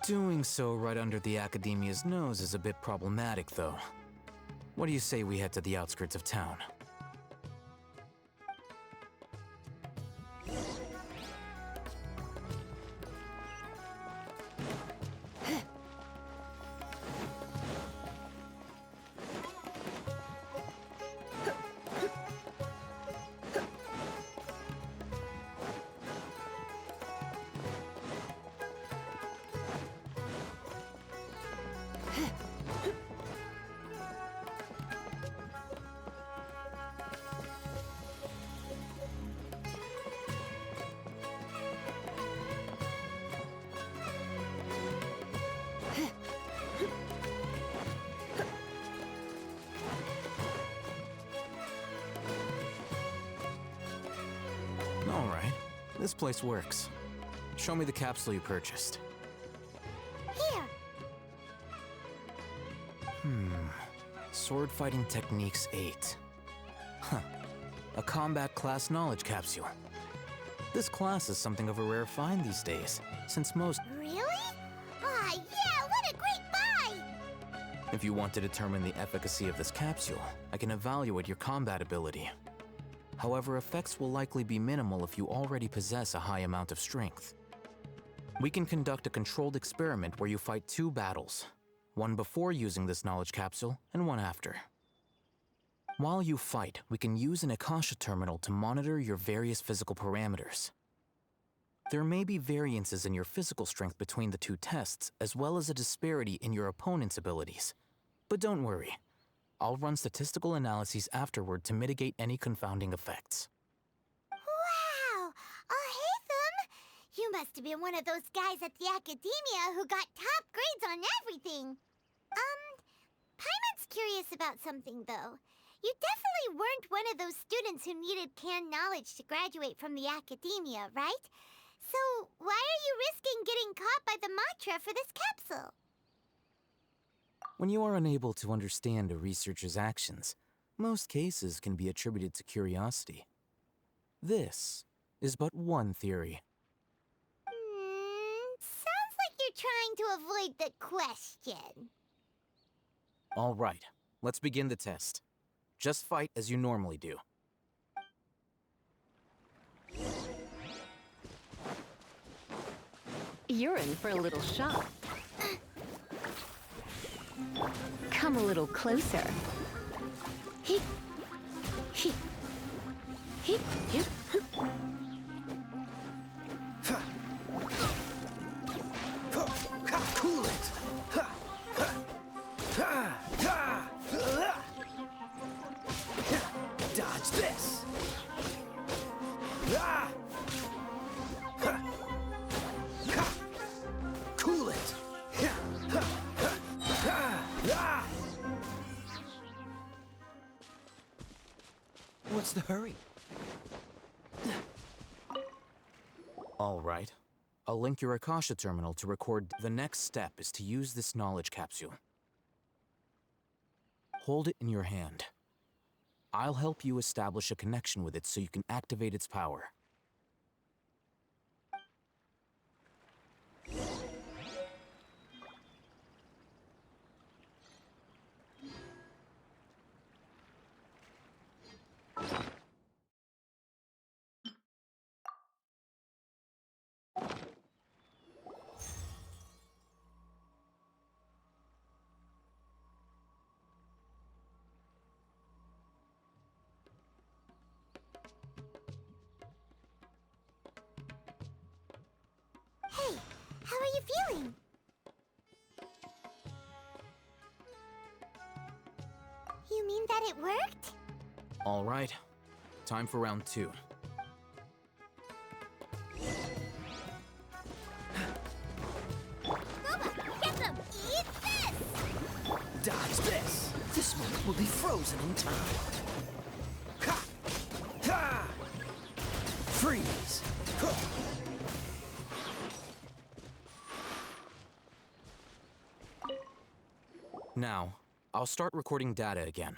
Doing so right under the Academia's nose is a bit problematic, though. What do you say we head to the outskirts of town? This place works. Show me the capsule you purchased. Here. Sword Fighting Techniques 8. Huh. A combat class knowledge capsule. This class is something of a rare find these days, since most... Really? Ah, yeah, what a great buy! If you want to determine the efficacy of this capsule, I can evaluate your combat ability. However, effects will likely be minimal if you already possess a high amount of strength. We can conduct a controlled experiment where you fight 2 battles, one before using this knowledge capsule and one after. While you fight, we can use an Akasha terminal to monitor your various physical parameters. There may be variances in your physical strength between the 2 tests, as well as a disparity in your opponent's abilities. But don't worry, I'll run statistical analyses afterward to mitigate any confounding effects. Wow! Ahitham! You must have been one of those guys at the academia who got top grades on everything. Paimon's curious about something, though. You definitely weren't one of those students who needed canned knowledge to graduate from the academia, right? So, why are you risking getting caught by the mantra for this capsule? When you are unable to understand a researcher's actions, most cases can be attributed to curiosity. This is but one theory. Sounds like you're trying to avoid the question. All right, let's begin the test. Just fight as you normally do. You're in for a little shock. Come a little closer. Heep. Heep. Heep. Heep. Cool it! Dodge this! Cool it! What's the hurry? All right. I'll link your Akasha terminal to record. The next step is to use this knowledge capsule. Hold it in your hand. I'll help you establish a connection with it so you can activate its power. Hey, how are you feeling? You mean that it worked? All right. Time for round 2. Boba, get them! Eat this! Dodge this! This one will be frozen in time. Ha! Ha! Freeze! Now, I'll start recording data again.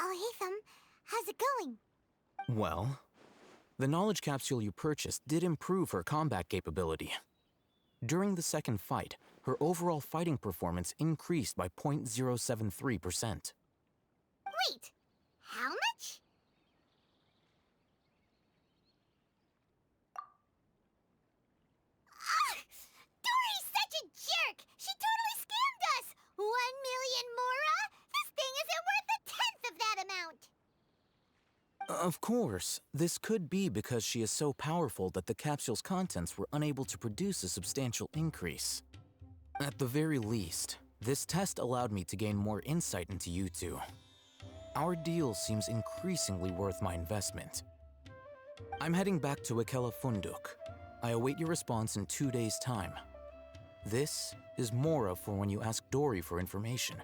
Ahitham, how's it going? Well, the knowledge capsule you purchased did improve her combat capability. During the second fight, her overall fighting performance increased by 0.073%. Wait, how much? Dory's such a jerk! She totally scammed us! 1 million mora? This thing isn't worth a tenth of that amount! Of course, this could be because she is so powerful that the capsule's contents were unable to produce a substantial increase. At the very least, this test allowed me to gain more insight into you two. Our deal seems increasingly worth my investment. I'm heading back to Ikela Funduk. I await your response in 2 days' time. This is Mora for when you ask Dory for information.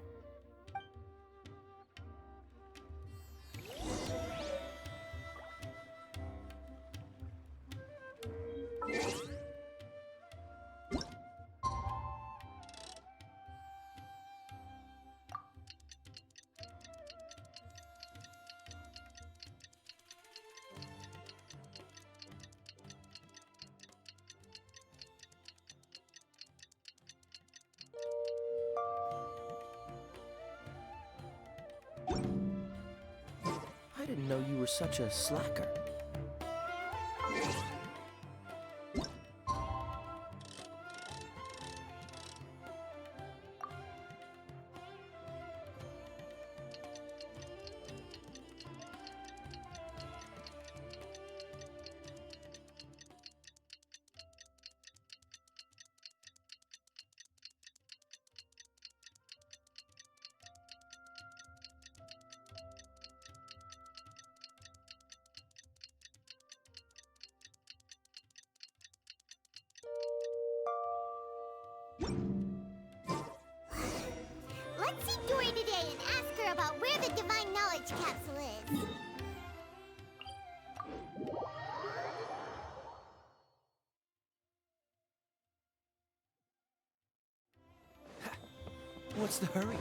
such a slacker. Let's see Dory today and ask her about where the Divine Knowledge Capsule is. What's the hurry?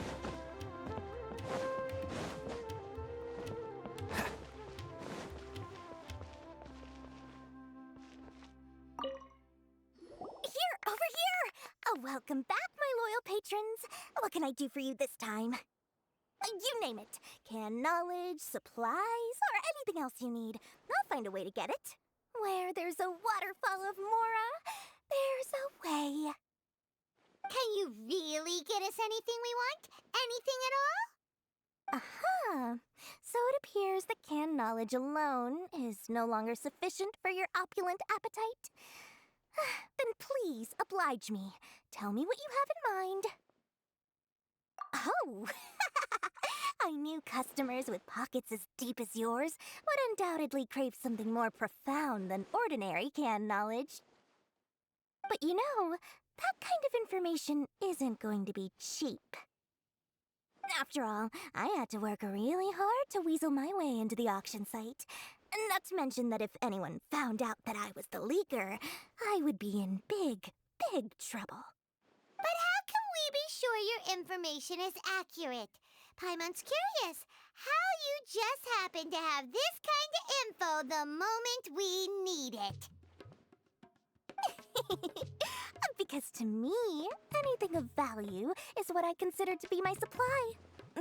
Here, over here! Welcome back, my loyal patrons. What can I do for you this time? You name it. Can knowledge, supplies, or anything else you need. I'll find a way to get it. Where there's a waterfall of Mora, there's a way. Can you really get us anything we want? Anything at all? Aha! So it appears that canned knowledge alone is no longer sufficient for your opulent appetite. Then please, oblige me. Tell me what you have in mind. Oh! I knew customers with pockets as deep as yours would undoubtedly crave something more profound than ordinary canned knowledge. But you know, that kind of information isn't going to be cheap. After all, I had to work really hard to weasel my way into the auction site. Not to mention that if anyone found out that I was the leaker, I would be in big, big trouble. But how can we be sure your information is accurate? Paimon's curious how you just happen to have this kind of info the moment we need it. Because to me, anything of value is what I consider to be my supply.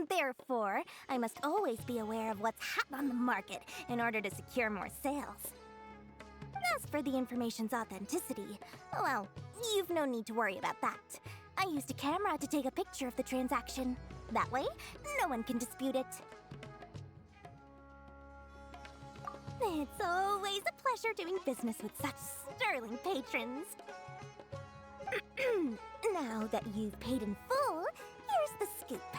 Therefore, I must always be aware of what's hot on the market in order to secure more sales. As for the information's authenticity, well, you've no need to worry about that. I used a camera to take a picture of the transaction. That way, no one can dispute it. It's always a pleasure doing business with such sterling patrons. Now that you've paid in full, here's the scoop.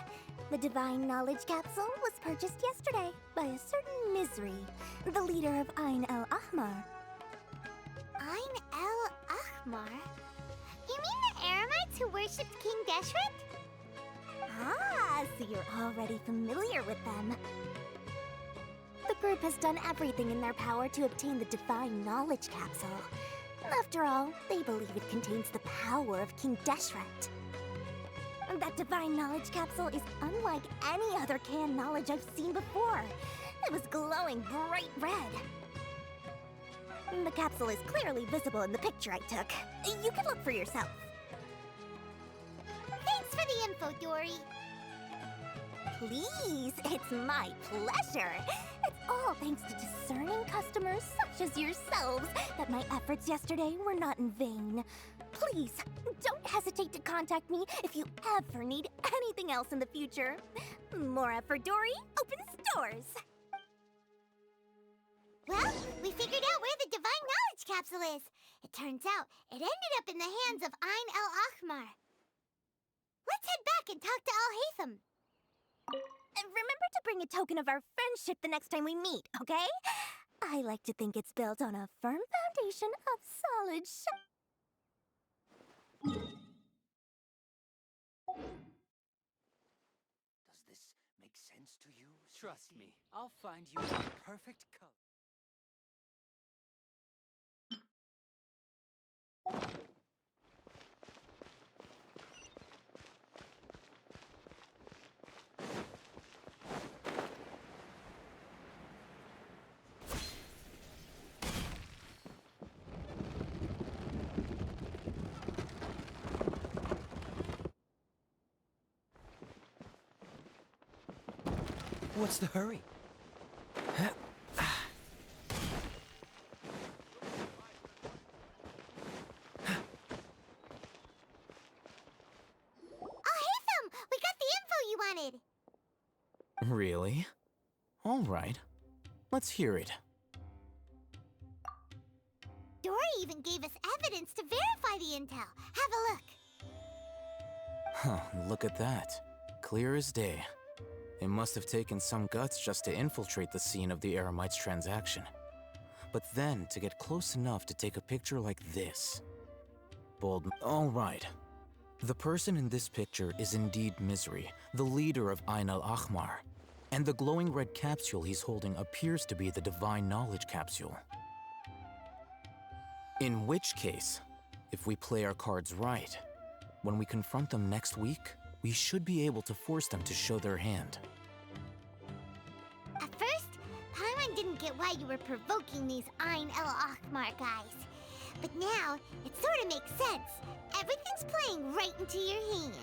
The Divine Knowledge Capsule was purchased yesterday by a certain Misery, the leader of Ain el-Ahmar. Ain el-Ahmar? You mean the Eremites who worshipped King Deshret? Ah, so you're already familiar with them. The group has done everything in their power to obtain the Divine Knowledge Capsule. After all, they believe it contains the power of King Deshret. That Divine Knowledge Capsule is unlike any other canned knowledge I've seen before. It was glowing bright red. The capsule is clearly visible in the picture I took. You can look for yourself. Thanks for the info, Dory. Please, it's my pleasure. It's all thanks to discerning customers such as yourselves that my efforts yesterday were not in vain. Please, don't hesitate to contact me if you ever need anything else in the future. Mora for Dory opens doors. Well, we figured out where the Divine Knowledge Capsule is. It turns out it ended up in the hands of Ain el-Ahmar. Let's head back and talk to Al-Haytham. Remember to bring a token of our friendship the next time we meet, okay? I like to think it's built on a firm foundation of solid Does this make sense to you? Trust me, I'll find you the perfect color. What's the hurry? Really? All right. Let's hear it. Dory even gave us evidence to verify the intel. Have a look. Huh, look at that. Clear as day. It must have taken some guts just to infiltrate the scene of the Eremites' transaction. But then to get close enough to take a picture like this. Bold. All right. The person in this picture is indeed Misery, the leader of Ain al-Ahmar. And the glowing red capsule he's holding appears to be the Divine Knowledge capsule. In which case, if we play our cards right, when we confront them next week, we should be able to force them to show their hand. At first, Paimon didn't get why you were provoking these Ain el-Ahmar guys. But now, it sort of makes sense. Everything's playing right into your hands.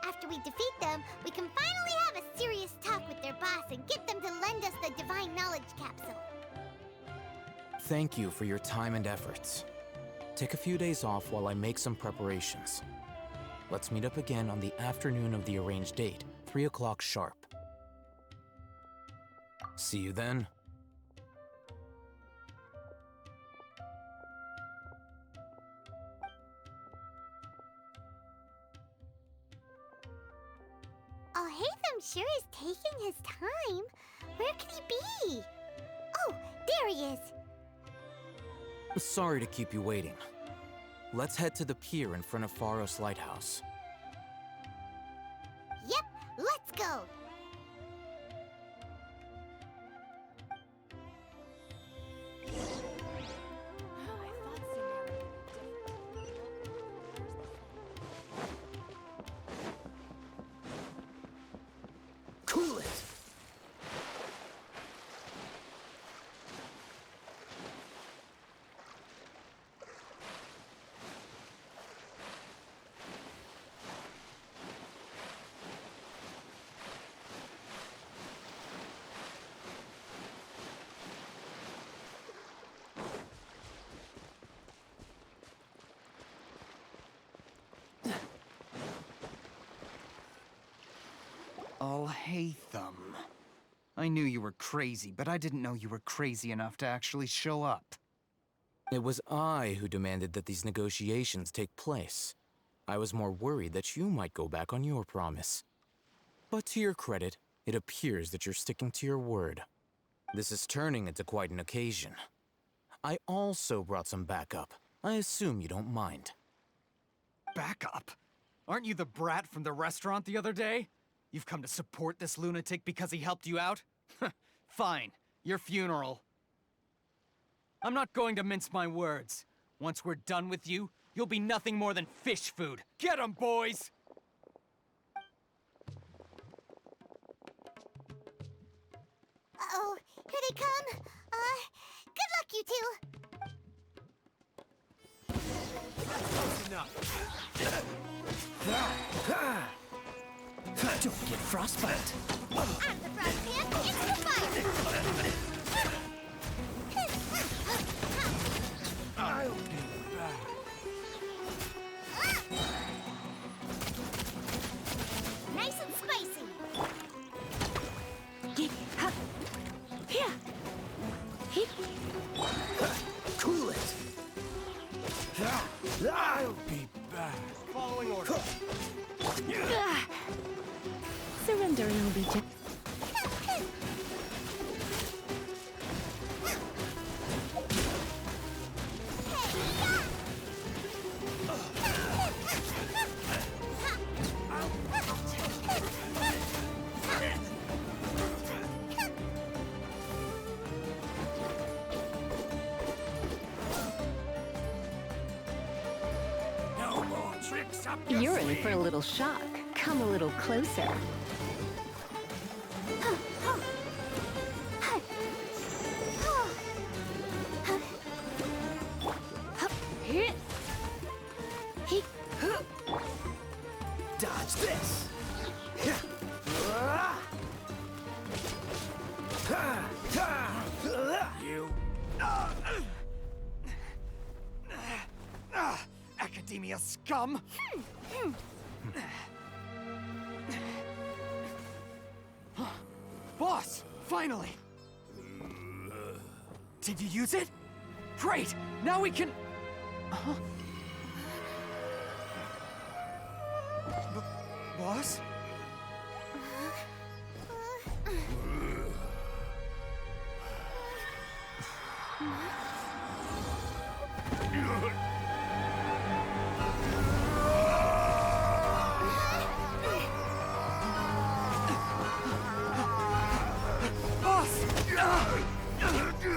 After we defeat them, we can finally have a serious talk with their boss and get them to lend us the Divine Knowledge capsule. Thank you for your time and efforts. Take a few days off while I make some preparations. Let's meet up again on the afternoon of the arranged date, 3 o'clock sharp. See you then. Alhaitham sure is taking his time. Where could he be? Oh, there he is. Sorry to keep you waiting. Let's head to the pier in front of Pharos Lighthouse. Yep, let's go. Cool it! Alhaitham. I knew you were crazy, but I didn't know you were crazy enough to actually show up. It was I who demanded that these negotiations take place. I was more worried that you might go back on your promise. But to your credit, it appears that you're sticking to your word. This is turning into quite an occasion. I also brought some backup. I assume you don't mind. Backup? Aren't you the brat from the restaurant the other day? You've come to support this lunatic because he helped you out? Fine, your funeral. I'm not going to mince my words. Once we're done with you, you'll be nothing more than fish food. Get 'em, boys! Uh-oh, here they come. Good luck, you two. Don't get frostbite. I'm the frost hand, it's the fire! I'll be back. Nice and spicy. Here. Cool it! I'll be back. Following order. Surrendering will be just... No more tricks up your You're in sleeve. for a little shock. Come a little closer. Dodge this! You Academia scum! Boss! Finally! Did you use it? Great! Now we can... Boss? Boss!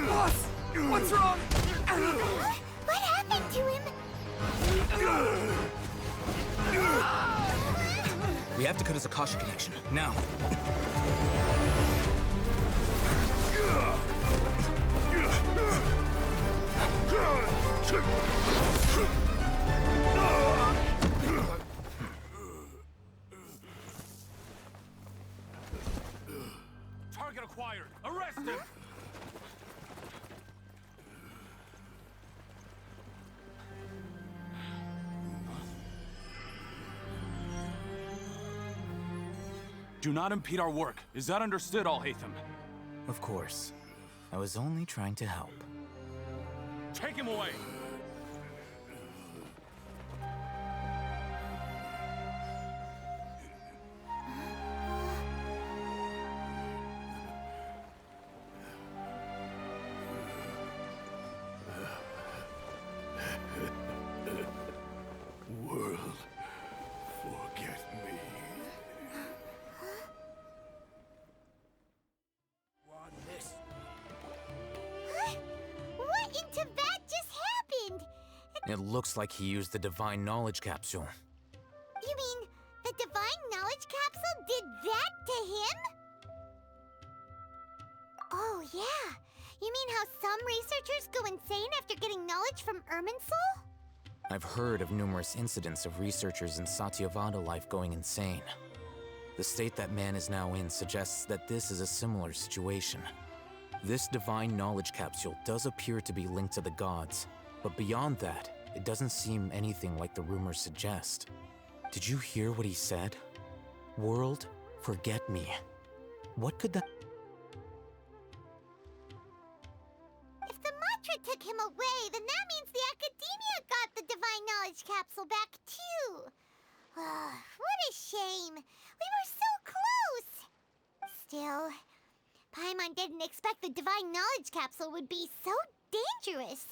Boss! What's wrong? What happened to him? We have to cut his Akasha connection, now. Target acquired. Arrest him. Do not impede our work. Is that understood, Al-Haytham? Of course. I was only trying to help. Take him away! World, forget me. What in Tibet just happened? It looks like he used the Divine Knowledge Capsule. You mean the Divine Knowledge Capsule did that to him? Oh, yeah. You mean how some researchers go insane after getting knowledge from Irminsul? I've heard of numerous incidents of researchers in Satyavada life going insane. The state that man is now in suggests that this is a similar situation. This Divine Knowledge Capsule does appear to be linked to the gods, but beyond that, it doesn't seem anything like the rumors suggest. Did you hear what he said? World, forget me. What could that... If the mantra took him away, then that means the Academia got the Divine Knowledge Capsule back, too. What a shame. We were so close. Still, Paimon didn't expect the Divine Knowledge Capsule would be so dangerous.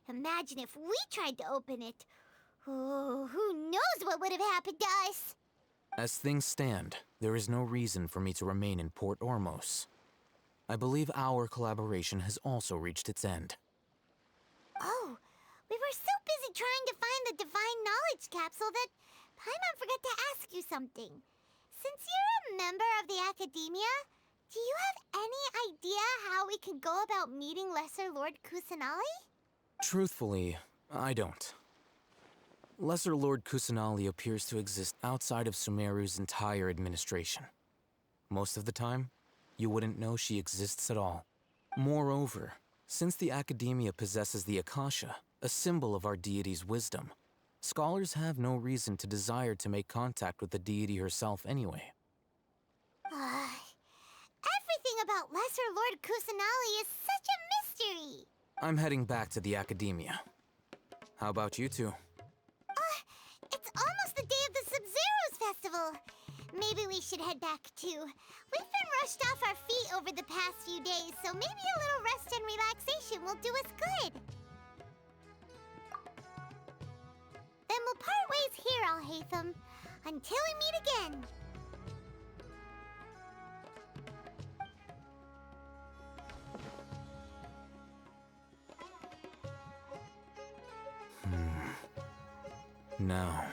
Imagine if we tried to open it. Oh, who knows what would have happened to us? As things stand, there is no reason for me to remain in Port Ormos. I believe our collaboration has also reached its end. Oh, we were so busy trying to find the Divine Knowledge Capsule that Paimon forgot to ask you something. Since you're a member of the Academia, do you have any idea how we can go about meeting Lesser Lord Kusanali? Truthfully, I don't. Lesser Lord Kusanali appears to exist outside of Sumeru's entire administration. Most of the time, you wouldn't know she exists at all. Moreover, since the Academia possesses the Akasha, a symbol of our deity's wisdom, scholars have no reason to desire to make contact with the deity herself anyway. Everything about Lesser Lord Kusanali is such a mystery! I'm heading back to the Academia. How about you two? It's almost the day of the Sub-Zeros Festival. Maybe we should head back too. We've been rushed off our feet over the past few days, so maybe a little rest and relaxation will do us good. Then we'll part ways here, Al-Haytham, until we meet again. Now,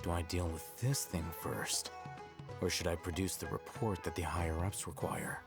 do I deal with this thing first? Or should I produce the report that the higher-ups require?